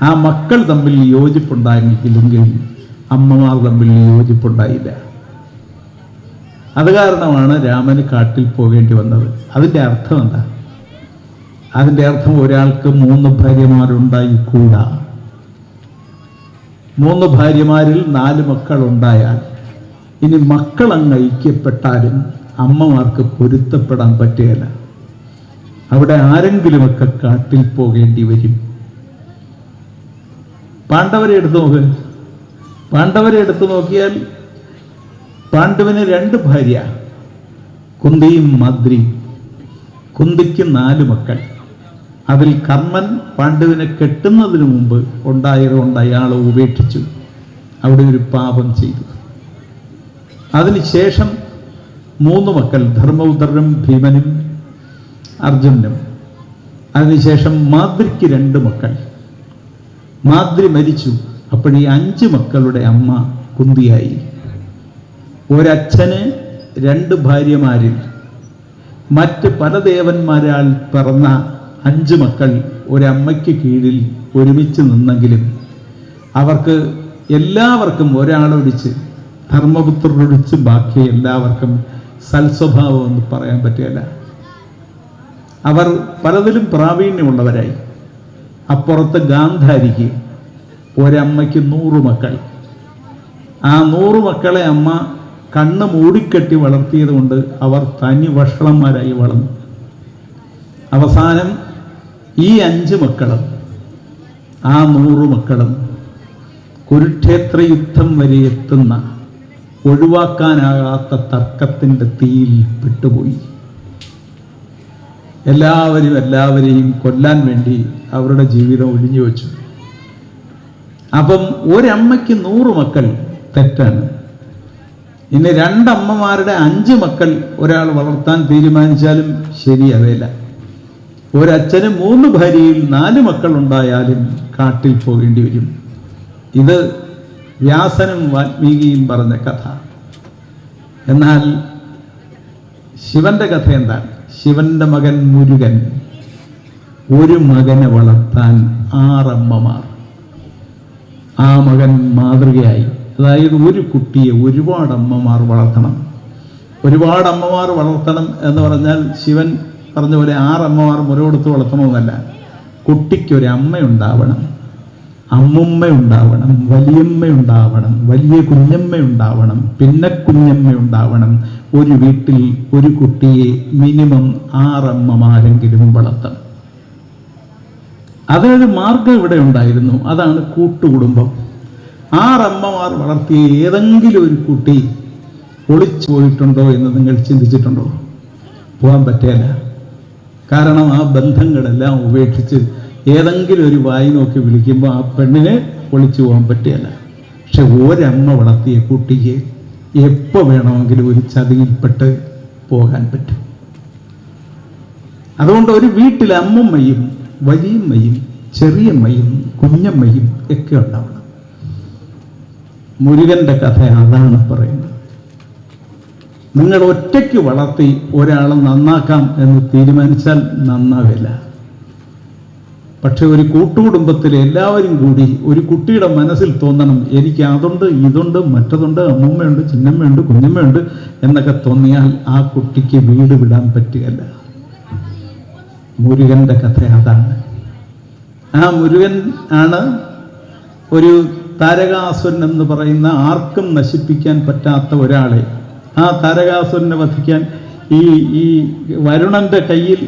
ആ മക്കൾ തമ്മിൽ യോജിപ്പുണ്ടായെങ്കിലും അമ്മമാർ തമ്മിൽ യോജിപ്പുണ്ടായില്ല. അത് കാരണമാണ് രാമന് കാട്ടിൽ പോകേണ്ടി വന്നത്. അതിൻ്റെ അർത്ഥം എന്താ? അതിൻ്റെ അർത്ഥം ഒരാൾക്ക് 3 ഭാര്യമാരുണ്ടായിക്കൂടാ. 3 ഭാര്യമാരിൽ 4 മക്കളുണ്ടായാൽ ഇനി മക്കളങ്ങ് ഐക്യപ്പെട്ടാലും അമ്മമാർക്ക് പൊരുത്തപ്പെടാൻ പറ്റുകയില്ല. അവിടെ ആരെങ്കിലുമൊക്കെ കാട്ടിൽ പോകേണ്ടി വരും. പാണ്ഡവരെ എടുത്തു നോക്കിയാൽ പാണ്ഡവന് 2 ഭാര്യ, കുന്തിയും മാദ്രിയും. കുന്തിക്ക് 4 മക്കൾ. അതിൽ കർമ്മൻ പാണ്ഡുവിനെ കെട്ടുന്നതിന് മുമ്പ് ഉണ്ടായതുകൊണ്ട് അയാളെ ഉപേക്ഷിച്ചു. അവിടെ ഒരു പാപം ചെയ്തു. അതിനുശേഷം 3 മക്കൾ, ധർമ്മപുത്രനും ഭീമനും അർജുനനും. അതിനുശേഷം മാദ്രിക്ക് 2 മക്കൾ. മാദ്രി മരിച്ചു. അപ്പോൾ ഈ 5 മക്കളുടെ അമ്മ കുന്തിയായി. ഒരച്ഛന് 2 ഭാര്യമാരിൽ മറ്റ് പല ദേവന്മാരാൽ പിറന്ന 5 മക്കൾ ഒരമ്മയ്ക്ക് കീഴിൽ ഒരുമിച്ച് നിന്നെങ്കിലും അവർക്ക് എല്ലാവർക്കും ഒരാളൊഴിച്ച്, ധർമ്മപുത്രനൊഴിച്ച് ബാക്കി എല്ലാവർക്കും സൽസ്വഭാവം എന്ന് പറയാൻ പറ്റുകയില്ല. അവർ പലതിലും പ്രാവീണ്യമുള്ളവരായി. അപ്പുറത്ത് ഗാന്ധാരിക്ക് ഒരമ്മയ്ക്ക് 100 മക്കൾ. ആ 100 മക്കളെ അമ്മ കണ്ണ് മൂടിക്കെട്ടി വളർത്തിയത് കൊണ്ട് അവർ തനി വഷളന്മാരായി വളർന്നു. അവസാനം ഈ 5 മക്കളും ആ 100 മക്കളും കുരുക്ഷേത്ര യുദ്ധം വരെ എത്തുന്ന ഒഴിവാക്കാനാകാത്ത തർക്കത്തിൻ്റെ തീയിൽ പെട്ടുപോയി. എല്ലാവരെയും കൊല്ലാൻ വേണ്ടി അവരുടെ ജീവിതം ഒഴിഞ്ഞു വെച്ചു. അപ്പം ഒരമ്മയ്ക്ക് 100 മക്കൾ തെറ്റാണ്. ഇനി 2 അമ്മമാരുടെ 5 മക്കൾ ഒരാൾ വളർത്താൻ തീരുമാനിച്ചാലും ശരിയാവില്ല. ഒരച്ഛന് 3 ഭാര്യയിൽ 4 മക്കൾ ഉണ്ടായാലും കാട്ടിൽ പോകേണ്ടി വരും. ഇത് വ്യാസനും വാൽമീകിയും പറഞ്ഞ കഥ. എന്നാൽ ശിവന്റെ കഥ എന്താണ്? ശിവന്റെ മകൻ മുരുകൻ ഒരു മകനെ വളർത്താൻ 6 അമ്മമാർ. ആ മകൻ മാതൃകയായി. അതായത് ഒരു കുട്ടിയെ ഒരുപാട് അമ്മമാർ വളർത്തണം. ഒരുപാട് അമ്മമാർ വളർത്തണം എന്ന് പറഞ്ഞാൽ ശിവൻ പറഞ്ഞ പോലെ 6 അമ്മമാർ മുര കൊടുത്ത് വളർത്തണമെന്നല്ല. കുട്ടിക്കൊരു അമ്മയുണ്ടാവണം, അമ്മുമ്മയുണ്ടാവണം, വലിയമ്മയുണ്ടാവണം, വലിയ കുഞ്ഞമ്മയുണ്ടാവണം, പിന്നെ കുഞ്ഞമ്മയുണ്ടാവണം. ഒരു വീട്ടിൽ ഒരു കുട്ടിയെ മിനിമം 6 അമ്മമാരെങ്കിലും വളർത്തണം. അതിനൊരു മാർഗം ഇവിടെ ഉണ്ടായിരുന്നു. അതാണ് കൂട്ടുകുടുംബം. 6 അമ്മമാർ വളർത്തിയ ഏതെങ്കിലും ഒരു കുട്ടി ഒളിച്ചു പോയിട്ടുണ്ടോ എന്ന് നിങ്ങൾ ചിന്തിച്ചിട്ടുണ്ടോ? പോകാൻ പറ്റില്ല. കാരണം ആ ബന്ധങ്ങളെല്ലാം ഉപേക്ഷിച്ച് ഏതെങ്കിലും ഒരു വായി നോക്കി വിളിക്കുമ്പോൾ ആ പെണ്ണിനെ ഒളിച്ചു പോകാൻ പറ്റില്ല. പക്ഷെ ഒരമ്മ വളർത്തിയ കുട്ടിക്ക് എപ്പോൾ വേണമെങ്കിലും ഒരു ചതിയിൽപ്പെട്ട് പോകാൻ പറ്റും. അതുകൊണ്ട് ഒരു വീട്ടിൽ അമ്മമ്മയും വലിയമ്മയും ചെറിയമ്മയും കുഞ്ഞമ്മയും ഒക്കെ ഉണ്ടാവണം. മുരുകന്റെ കഥ അതാണ് പറയുന്നത്. നിങ്ങൾ ഒറ്റയ്ക്ക് വളർത്തി ഒരാളെ നന്നാക്കാം എന്ന് തീരുമാനിച്ചാൽ നന്നാവില്ല. പക്ഷെ ഒരു കൂട്ടുകുടുംബത്തിൽ എല്ലാവരും കൂടി ഒരു കുട്ടിയുടെ മനസ്സിൽ തോന്നണം, എനിക്ക് അതുണ്ട്, ഇതുണ്ട്, മറ്റതുണ്ട്, അമ്മൂമ്മയുണ്ട്, ചിന്നമ്മയുണ്ട്, കുഞ്ഞമ്മയുണ്ട് എന്നൊക്കെ തോന്നിയാൽ ആ കുട്ടിക്ക് വീട് വിടാൻ പറ്റുകയല്ല. മുരുകന്റെ കഥ അതാണ്. ആ മുരുകൻ ആണ് ഒരു താരകാസുരൻ എന്ന് പറയുന്ന ആർക്കും നശിപ്പിക്കാൻ പറ്റാത്ത ഒരാളെ, ആ താരകാസുരനെ വധിക്കാൻ ഈ വരുണന്റെ കയ്യിൽ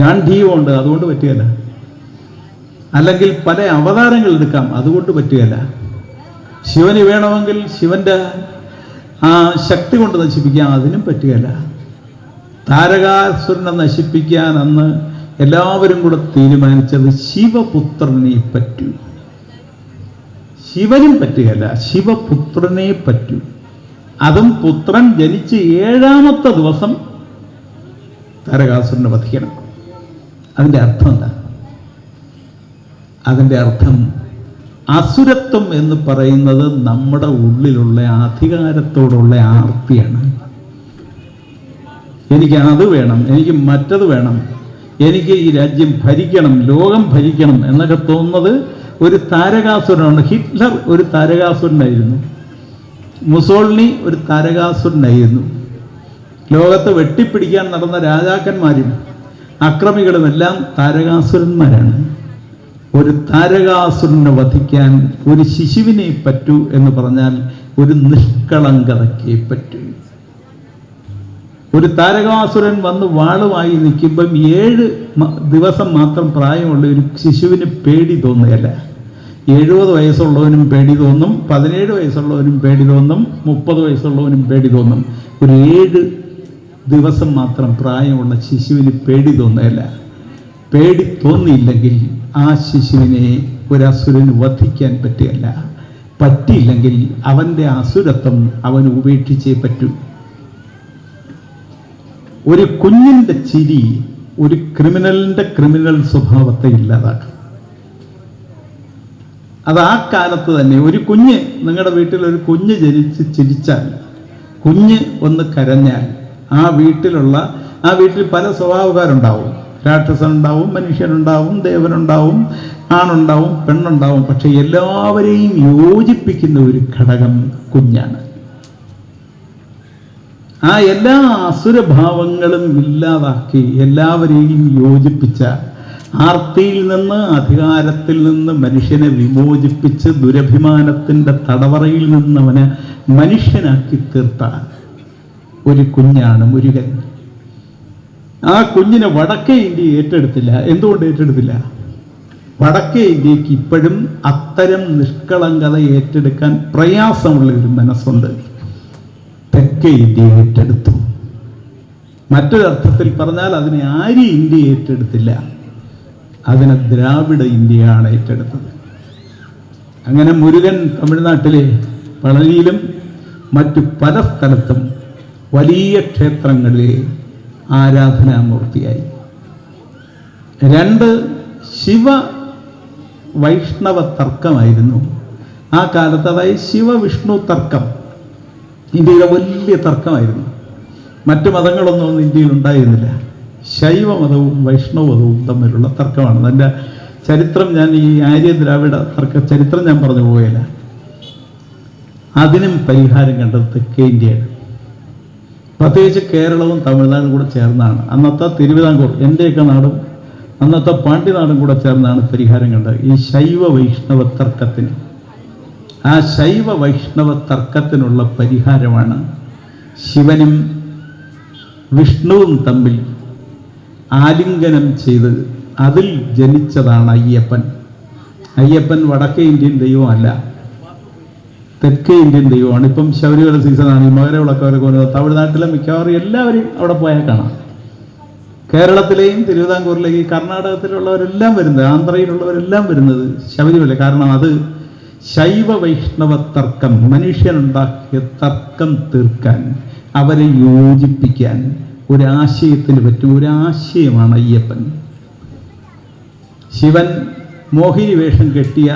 ഗാന്ധീയമുണ്ട്, അതുകൊണ്ട് പറ്റുകയില്ല. അല്ലെങ്കിൽ പല അവതാരങ്ങൾ എടുക്കാം, അതുകൊണ്ട് പറ്റുകയില്ല. ശിവന് വേണമെങ്കിൽ ശിവന്റെ ആ ശക്തി കൊണ്ട് നശിപ്പിക്കാം, അതിനും പറ്റുകയില്ല. താരകാസുരനെ നശിപ്പിക്കാൻ അന്ന് എല്ലാവരും കൂടെ തീരുമാനിച്ചത് ശിവപുത്രനെ പറ്റൂ. ശിവനും പറ്റുകയില്ല, ശിവപുത്രനെ പറ്റൂ. അതും പുത്രൻ ജനിച്ച് 7ാമത്തെ ദിവസം താരകാസുരനെ വധിക്കണം. അതിൻ്റെ അർത്ഥം എന്താ? അതിൻ്റെ അർത്ഥം അസുരത്വം എന്ന് പറയുന്നത് നമ്മുടെ ഉള്ളിലുള്ള അധികാരത്തോടുള്ള ആർത്തിയാണ്. എനിക്ക് അത് വേണം, എനിക്ക് മറ്റത് വേണം, എനിക്ക് ഈ രാജ്യം ഭരിക്കണം, ലോകം ഭരിക്കണം എന്നൊക്കെ തോന്നുന്നത് ഒരു താരകാസുരനാണ്. ഹിറ്റ്ലർ ഒരു താരകാസുരനായിരുന്നു. മുസോളിനി ഒരു താരകാസുരനായിരുന്നു. ലോകത്ത് വെട്ടിപ്പിടിക്കാൻ നടന്ന രാജാക്കന്മാരും അക്രമികളുമെല്ലാം താരകാസുരന്മാരാണ്. ഒരു താരകാസുരനെ വധിക്കാൻ ഒരു ശിശുവിനെ പറ്റൂ എന്ന് പറഞ്ഞാൽ ഒരു നിഷ്കളങ്കതയ്ക്ക് പറ്റൂ. ഒരു താരകാസുരൻ വന്ന് വാളുമായി നിൽക്കുമ്പം 7 ദിവസം മാത്രം പ്രായമുള്ള ഒരു ശിശുവിന് പേടി തോന്നുകയല്ല. 70 വയസ്സുള്ളവനും പേടി തോന്നും, 17 വയസ്സുള്ളവനും പേടി തോന്നും, 30 വയസ്സുള്ളവനും പേടി തോന്നും. ഒരു 7 ദിവസം മാത്രം പ്രായമുള്ള ശിശുവിന് പേടി തോന്നുകയല്ല. പേടി തോന്നിയില്ലെങ്കിൽ ആ ശിശുവിനെ ഒരു അസുരന് വധിക്കാൻ പറ്റുകയില്ല. പറ്റിയില്ലെങ്കിൽ അവൻ്റെ അസുരത്വം അവൻ ഉപേക്ഷിച്ചേ പറ്റൂ. ഒരു കുഞ്ഞിൻ്റെ ചിരി ഒരു ക്രിമിനലിൻ്റെ ക്രിമിനൽ സ്വഭാവത്തെ ഇല്ലാതാക്കും. അത് ആ കാലത്ത് തന്നെ ഒരു കുഞ്ഞ്, നിങ്ങളുടെ വീട്ടിൽ ഒരു കുഞ്ഞ് ജനിച്ച് ചിരിച്ചാൽ, കുഞ്ഞ് ഒന്ന് കരഞ്ഞാൽ ആ വീട്ടിൽ പല സ്വഭാവക്കാരുണ്ടാവും. രാക്ഷസനുണ്ടാവും, മനുഷ്യനുണ്ടാവും, ദേവനുണ്ടാവും, ആണുണ്ടാവും, പെണ്ണുണ്ടാവും. പക്ഷെ എല്ലാവരെയും യോജിപ്പിക്കുന്ന ഒരു ഘടകം കുഞ്ഞാണ്. ആ എല്ലാ അസുരഭാവങ്ങളും ഇല്ലാതാക്കി എല്ലാവരെയും യോജിപ്പിച്ച, ആർത്തിയിൽ നിന്ന് അധികാരത്തിൽ നിന്ന് മനുഷ്യനെ വിമോചിപ്പിച്ച് ദുരഭിമാനത്തിൻ്റെ തടവറയിൽ നിന്ന് അവനെ മനുഷ്യനാക്കി തീർത്ത ഒരു കുഞ്ഞാണ് മുരുകൻ. ആ കുഞ്ഞിനെ വടക്കേ ഇന്ത്യ ഏറ്റെടുത്തില്ല. എന്തുകൊണ്ട് ഏറ്റെടുത്തില്ല? വടക്കേ ഇന്ത്യക്ക് ഇപ്പോഴും അത്തരം നിഷ്കളങ്കത ഏറ്റെടുക്കാൻ പ്രയാസമുള്ള ഒരു മനസ്സുണ്ട്. തെക്കേ ഇന്ത്യ ഏറ്റെടുത്തു. മറ്റൊരർത്ഥത്തിൽ പറഞ്ഞാൽ അതിനെ ആര്യ ഇന്ത്യ ഏറ്റെടുത്തില്ല, അതിനെ ദ്രാവിഡ ഇന്ത്യയാണ് ഏറ്റെടുത്തത്. അങ്ങനെ മുരുകൻ തമിഴ്നാട്ടിലെ പളനിയിലും മറ്റു പല സ്ഥലത്തും വലിയ ക്ഷേത്രങ്ങളിലെ ആരാധനാമൂർത്തിയായി. 2 ശിവ വൈഷ്ണവ തർക്കമായിരുന്നു ആ കാലത്ത്. അതായത് ശിവവിഷ്ണു തർക്കം ഇന്ത്യയിലെ വലിയ തർക്കമായിരുന്നു. മറ്റു മതങ്ങളൊന്നും ഇന്ത്യയിൽ ഉണ്ടായിരുന്നില്ല. ശൈവമതവും വൈഷ്ണവമതവും തമ്മിലുള്ള തർക്കമാണ്. അതിൻ്റെ ചരിത്രം ഞാൻ ഈ ആര്യ ദ്രാവിഡ ചരിത്രം ഞാൻ പറഞ്ഞു പോയില്ല. അതിനും പരിഹാരം കണ്ടത് തെക്കേ ഇന്ത്യയാണ്. പ്രത്യേകിച്ച് കേരളവും തമിഴ്നാടും കൂടെ ചേർന്നാണ്. അന്നത്തെ തിരുവിതാംകൂർ, എൻ്റെയൊക്കെ നാടും അന്നത്തെ പാണ്ഡ്യനാടും കൂടെ ചേർന്നാണ് പരിഹാരം കണ്ടത് ഈ ശൈവ വൈഷ്ണവ തർക്കത്തിന്. ആ ശൈവ വൈഷ്ണവ തർക്കത്തിനുള്ള പരിഹാരമാണ് ശിവനും വിഷ്ണുവും തമ്മിൽ ആലിംഗനം ചെയ്ത് അതിൽ ജനിച്ചതാണ് അയ്യപ്പൻ. അയ്യപ്പൻ വടക്കേ ഇന്ത്യൻ ദൈവമല്ല, തെക്കേ ഇന്ത്യൻ ദൈവമാണ്. ഇപ്പം ശബരിമല സീസണാണ്. ഈ മകരവിളക്കവരൊക്കെ വരുന്നത് തമിഴ്നാട്ടിലെ മിക്കവാറും എല്ലാവരെയും അവിടെ പോയാൽ കാണാം. കേരളത്തിലെയും തിരുവിതാംകൂറിലെയും കർണാടകത്തിലുള്ളവരെല്ലാം വരുന്നത്, ആന്ധ്രയിലുള്ളവരെല്ലാം വരുന്നത് ശബരിമല. കാരണം അത് ശൈവ വൈഷ്ണവ തർക്കം, മനുഷ്യനുണ്ടാക്കിയ തർക്കം തീർക്കാൻ, അവരെ യോജിപ്പിക്കാൻ ഒരാശയത്തിന് പറ്റും. ഒരാശയമാണ് അയ്യപ്പൻ. ശിവൻ മോഹിനി വേഷം കെട്ടിയ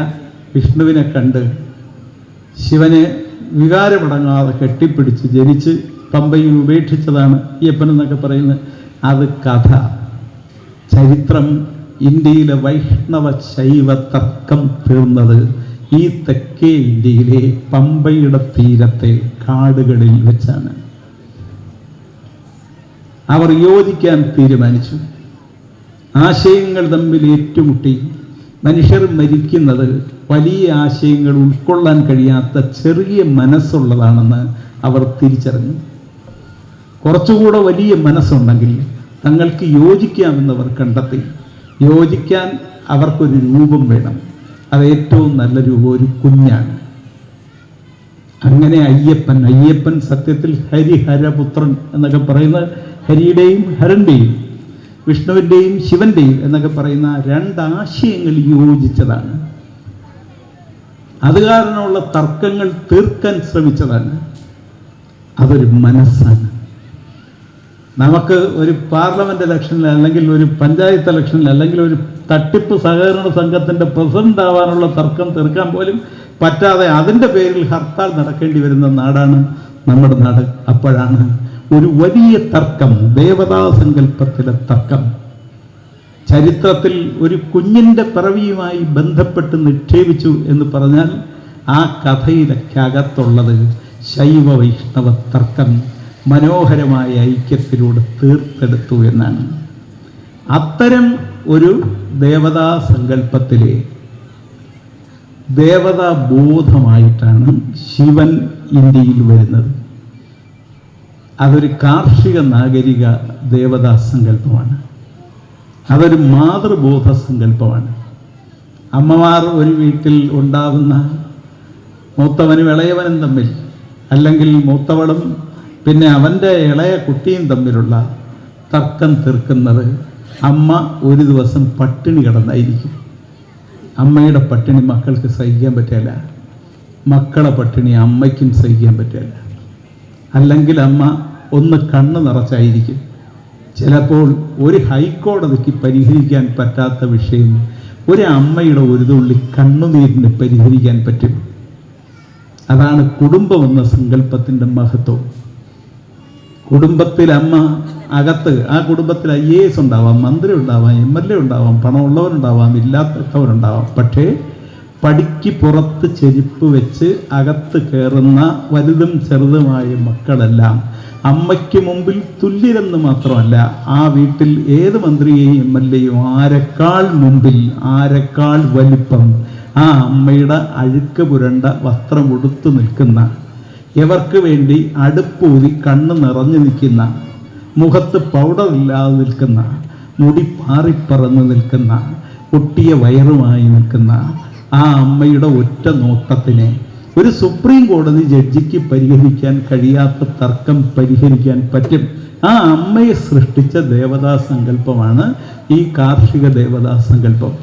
വിഷ്ണുവിനെ കണ്ട് ശിവനെ വികാരമടങ്ങാതെ കെട്ടിപ്പിടിച്ച് ജനിച്ച് പമ്പയിൽ ഉപേക്ഷിച്ചതാണ് അയ്യപ്പൻ എന്നൊക്കെ പറയുന്നത്. അത് കഥ, ചരിത്രം. ഇന്ത്യയിലെ വൈഷ്ണവ ശൈവ തർക്കം തീർന്നത് ഈ തെക്കേ ഇന്ത്യയിലെ പമ്പയുടെ തീരത്തെ കാടുകളിൽ വെച്ചാണ്. അവർ യോജിക്കാൻ തീരുമാനിച്ചു. ആശയങ്ങൾ തമ്മിൽ ഏറ്റുമുട്ടി മനുഷ്യർ മരിക്കുന്നത് വലിയ ആശയങ്ങൾ ഉൾക്കൊള്ളാൻ കഴിയാത്ത ചെറിയ മനസ്സുള്ളതാണെന്ന് അവർ തിരിച്ചറിഞ്ഞു. കുറച്ചുകൂടെ വലിയ മനസ്സുണ്ടെങ്കിൽ തങ്ങൾക്ക് യോജിക്കാമെന്നവർ കണ്ടെത്തി. യോജിക്കാൻ അവർക്കൊരു രൂപം വേണം. അത് ഏറ്റവും നല്ല രൂപം ഒരു കുഞ്ഞാണ്. അങ്ങനെ അയ്യപ്പൻ സത്യത്തിൽ ഹരിഹരപുത്രൻ എന്നൊക്കെ പറയുന്ന ഹരിയുടെയും ഹരൻ്റെയും വിഷ്ണുവിൻ്റെയും ശിവൻ്റെയും എന്നൊക്കെ പറയുന്ന 2 ആശയങ്ങൾ യോജിച്ചതാണ്. അത് കാരണമുള്ള തർക്കങ്ങൾ തീർക്കാൻ ശ്രമിച്ചതാണ്. അതൊരു മനസ്സാണ്. നമുക്ക് ഒരു പാർലമെൻറ്റ് ഇലക്ഷനിൽ, അല്ലെങ്കിൽ ഒരു പഞ്ചായത്ത് ഇലക്ഷനിൽ, അല്ലെങ്കിൽ ഒരു തട്ടിപ്പ് സഹകരണ സംഘത്തിൻ്റെ പ്രസിഡന്റ് ആവാനുള്ള തർക്കം തീർക്കാൻ പോലും പറ്റാതെ അതിൻ്റെ പേരിൽ ഹർത്താൽ നടക്കേണ്ടി വരുന്ന നാടാണ് നമ്മുടെ നാട്. അപ്പോഴാണ് ഒരു വലിയ തർക്കം, ദേവതാ സങ്കല്പത്തിലെ തർക്കം, ചരിത്രത്തിൽ ഒരു കുഞ്ഞിൻ്റെ പിറവിയുമായി ബന്ധപ്പെട്ട് നിക്ഷേപിച്ചു എന്ന് പറഞ്ഞാൽ ആ കഥയിലൊക്കകത്തുള്ളത് ശൈവ വൈഷ്ണവ തർക്കം മനോഹരമായ ഐക്യത്തിലൂടെ തീർത്തെടുത്തു എന്നാണ്. അത്തരം ഒരു ദേവതാ സങ്കല്പത്തിലെ ദേവതാ ബോധമായിട്ടാണ് ശിവൻ ഇന്ത്യയിൽ വരുന്നത്. അതൊരു കാർഷിക നാഗരിക ദേവതാ സങ്കല്പമാണ്. അതൊരു മാതൃബോധ സങ്കല്പമാണ്. അമ്മമാർ ഒരു വീട്ടിൽ ഉണ്ടാകുന്ന മൂത്തവനും ഇളയവനും തമ്മിൽ, അല്ലെങ്കിൽ മൂത്തവളും പിന്നെ അവൻ്റെ ഇളയ കുട്ടിയും തമ്മിലുള്ള തർക്കം തീർക്കുന്നത് അമ്മ ഒരു ദിവസം പട്ടിണി കിടന്നായിരിക്കും. അമ്മയുടെ പട്ടിണി മക്കൾക്ക് സഹിക്കാൻ പറ്റില്ല, മക്കളെ പട്ടിണി അമ്മയ്ക്കും സഹിക്കാൻ പറ്റില്ല. അല്ലെങ്കിൽ അമ്മ ഒന്ന് കണ്ണ് നിറച്ചായിരിക്കും. ചിലപ്പോൾ ഒരു ഹൈക്കോടതിക്ക് പരിഹരിക്കാൻ പറ്റാത്ത വിഷയം ഒരു അമ്മയുടെ ഒരു തുള്ളി കണ്ണുനീരിന് പരിഹരിക്കാൻ പറ്റും. അതാണ് കുടുംബം എന്ന സങ്കല്പത്തിൻ്റെ മഹത്വം. കുടുംബത്തിൽ അമ്മ അകത്ത്, ആ കുടുംബത്തിൽ IAS ഉണ്ടാവാം, മന്ത്രി ഉണ്ടാവാം, MLA ഉണ്ടാവാം, പണമുള്ളവരുണ്ടാവാം, ഇല്ലാത്തവരുണ്ടാവാം. പക്ഷേ പടിക്ക് പുറത്ത് ചെരുപ്പ് വെച്ച് അകത്ത് കയറുന്ന വലുതും ചെറുതുമായ മക്കളെല്ലാം അമ്മയ്ക്ക് മുമ്പിൽ തുല്യരെന്ന് മാത്രമല്ല, ആ വീട്ടിൽ ഏത് മന്ത്രിയെയും എം എൽ എയും ആരെക്കാൾ മുമ്പിൽ, ആരെക്കാൾ വലിപ്പം ആ അമ്മയുടെ അഴുക്ക് പുരണ്ട വസ്ത്രമുടുത്തു നിൽക്കുന്ന, ഇവർക്ക് വേണ്ടി അടുപ്പൂതി കണ്ണ് നിറഞ്ഞു നിൽക്കുന്ന, മുഖത്ത് പൗഡർ ഇല്ലാതെ നിൽക്കുന്ന, മുടി പാറിപ്പറന്ന് നിൽക്കുന്ന, പൊട്ടിയ വയറുമായി നിൽക്കുന്ന ആ അമ്മയുടെ ഒറ്റ നോട്ടത്തിനെ ഒരു സുപ്രീം കോടതി ജഡ്ജിക്ക് പരിഹരിക്കാൻ കഴിയാത്ത തർക്കം പരിഹരിക്കാൻ പറ്റും. ആ അമ്മയെ സൃഷ്ടിച്ച ദേവതാ സങ്കല്പമാണ് ഈ കാർഷിക ദേവതാ സങ്കല്പം,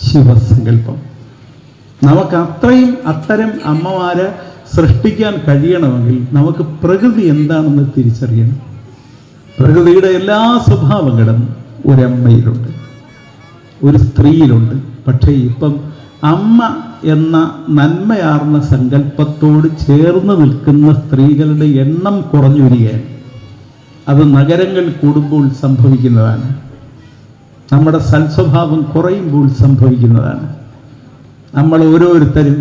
ശിവസങ്കല്പം. നമുക്ക് അത്തരം അമ്മമാരെ സൃഷ്ടിക്കാൻ കഴിയണമെങ്കിൽ നമുക്ക് പ്രകൃതി എന്താണെന്ന് തിരിച്ചറിയണം. പ്രകൃതിയുടെ എല്ലാ സ്വഭാവങ്ങളും ഒരമ്മയിലുണ്ട്, ഒരു സ്ത്രീയിലുണ്ട്. പക്ഷേ ഇപ്പം അമ്മ എന്ന നന്മയാർന്ന സങ്കല്പത്തോട് ചേർന്ന് നിൽക്കുന്ന സ്ത്രീകളുടെ എണ്ണം കുറഞ്ഞു വരികയാണ്. അത് നഗരങ്ങൾ കൂടുമ്പോൾ സംഭവിക്കുന്നതാണ്, നമ്മുടെ സൽസ്വഭാവം കുറയുമ്പോൾ സംഭവിക്കുന്നതാണ്. നമ്മൾ ഓരോരുത്തരും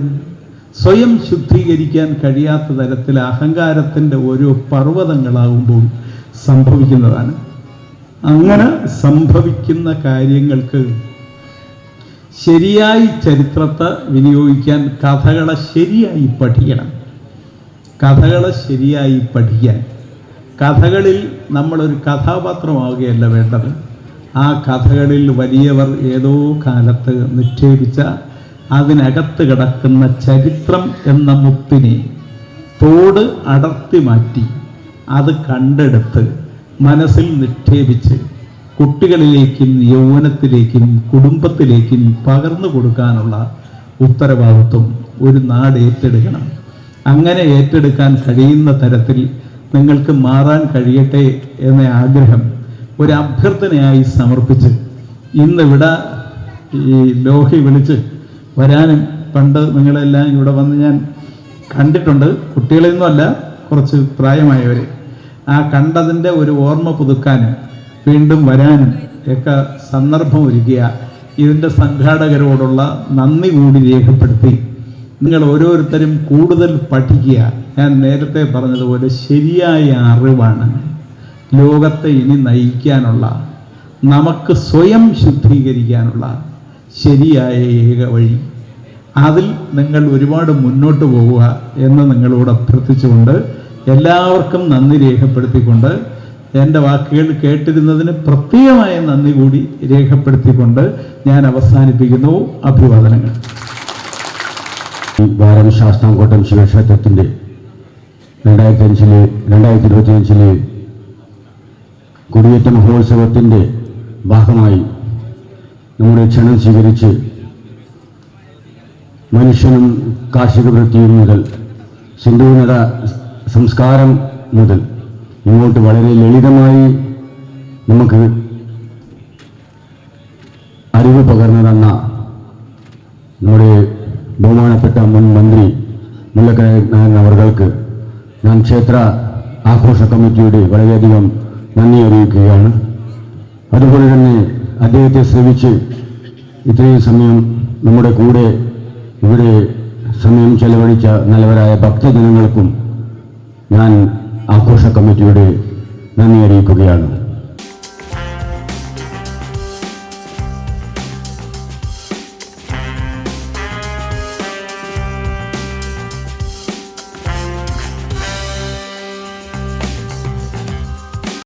സ്വയം ശുദ്ധീകരിക്കാൻ കഴിയാത്ത തരത്തിൽ അഹങ്കാരത്തിൻ്റെ ഓരോ പർവ്വതങ്ങളാകുമ്പോൾ സംഭവിക്കുന്നതാണ്. അങ്ങനെ സംഭവിക്കുന്ന കാര്യങ്ങൾക്ക് ശരിയായി ചരിത്രത്തെ വിനിയോഗിക്കാൻ കഥകളെ ശരിയായി പഠിക്കണം. കഥകളെ ശരിയായി പഠിക്കാൻ കഥകളിൽ നമ്മളൊരു കഥാപാത്രമാവുകയല്ല വേണ്ടത്. ആ കഥകളിൽ വലിയവർ ഏതോ കാലത്ത് നിക്ഷേപിച്ച അതിനകത്ത് കിടക്കുന്ന ചരിത്രം എന്ന മുത്തിനെ തോട് അടർത്തി മാറ്റി അത് കണ്ടെടുത്ത് മനസ്സിൽ നിക്ഷേപിച്ച് കുട്ടികളിലേക്കും യൗവനത്തിലേക്കും കുടുംബത്തിലേക്കും പകർന്നു കൊടുക്കാനുള്ള ഉത്തരവാദിത്വം ഒരു നാട് ഏറ്റെടുക്കണം. അങ്ങനെ ഏറ്റെടുക്കാൻ കഴിയുന്ന തരത്തിൽ നിങ്ങൾക്ക് മാറാൻ കഴിയട്ടെ എന്ന ആഗ്രഹം ഒരു അഭ്യർത്ഥനയായി സമർപ്പിച്ച് ഇന്നിവിടെ ഈ ലോഹി വിളിച്ച് വരാനും, പണ്ട് നിങ്ങളെല്ലാം ഇവിടെ വന്ന് ഞാൻ കണ്ടിട്ടുണ്ട്, കുട്ടികളെയൊന്നുമല്ല, കുറച്ച് പ്രായമായവർ. ആ കണ്ടതിൻ്റെ ഒരു ഓർമ്മ പുതുക്കാനും വീണ്ടും വരാനും ഒക്കെ സന്ദർഭം ഒരുക്കുക. ഇതിൻ്റെ സംഘാടകരോടുള്ള നന്ദി കൂടി രേഖപ്പെടുത്തി നിങ്ങൾ ഓരോരുത്തരും കൂടുതൽ പഠിക്കുക. ഞാൻ നേരത്തെ പറഞ്ഞതുപോലെ ശരിയായ അറിവാണ് ലോകത്തെ ഇനി നയിക്കാനുള്ള, നമുക്ക് സ്വയം ശുദ്ധീകരിക്കാനുള്ള ശരിയായ ഏക വഴി. അതിൽ നിങ്ങൾ ഒരുപാട് മുന്നോട്ട് പോവുക എന്ന് നിങ്ങളോട് അഭ്യർത്ഥിച്ചുകൊണ്ട് എല്ലാവർക്കും നന്ദി രേഖപ്പെടുത്തിക്കൊണ്ട് എൻ്റെ വാക്കുകൾ കേട്ടിരുന്നതിന് പ്രത്യേകമായ നന്ദി കൂടി രേഖപ്പെടുത്തിക്കൊണ്ട് ഞാൻ അവസാനിപ്പിക്കുന്നു. അഭിവാദനങ്ങൾ. വാരം ശാസ്താംകോട്ടം ശിവക്ഷേത്രത്തിൻ്റെ 2025 കൊടിയേറ്റ മഹോത്സവത്തിൻ്റെ ഭാഗമായി നമ്മുടെ ക്ഷണം സ്വീകരിച്ച് മനുഷ്യനും കാർഷിക വൃത്തിയും മുതൽ സിന്ധുനദ സംസ്കാരം മുതൽ ഇങ്ങോട്ട് വളരെ ലളിതമായി നമുക്ക് അറിവ് പകർന്നു തന്ന നമ്മുടെ ബഹുമാനപ്പെട്ട മുൻ മന്ത്രി മുല്ലക്കര നായൻ അവർക്ക് ഞാൻ ക്ഷേത്ര ആഘോഷ കമ്മിറ്റിയുടെ വളരെയധികം നന്ദി അറിയിക്കുകയാണ്. അതുപോലെ തന്നെ അദ്ദേഹത്തെ ശ്രമിച്ച് ഇത്രയും സമയം നമ്മുടെ കൂടെ ഇവിടെ സമയം ചെലവഴിച്ച നല്ലവരായ ഭക്തജനങ്ങൾക്കും ഞാൻ ആഘോഷ കമ്മിറ്റിയുടെ നന്ദി അറിയിക്കുകയാണ്.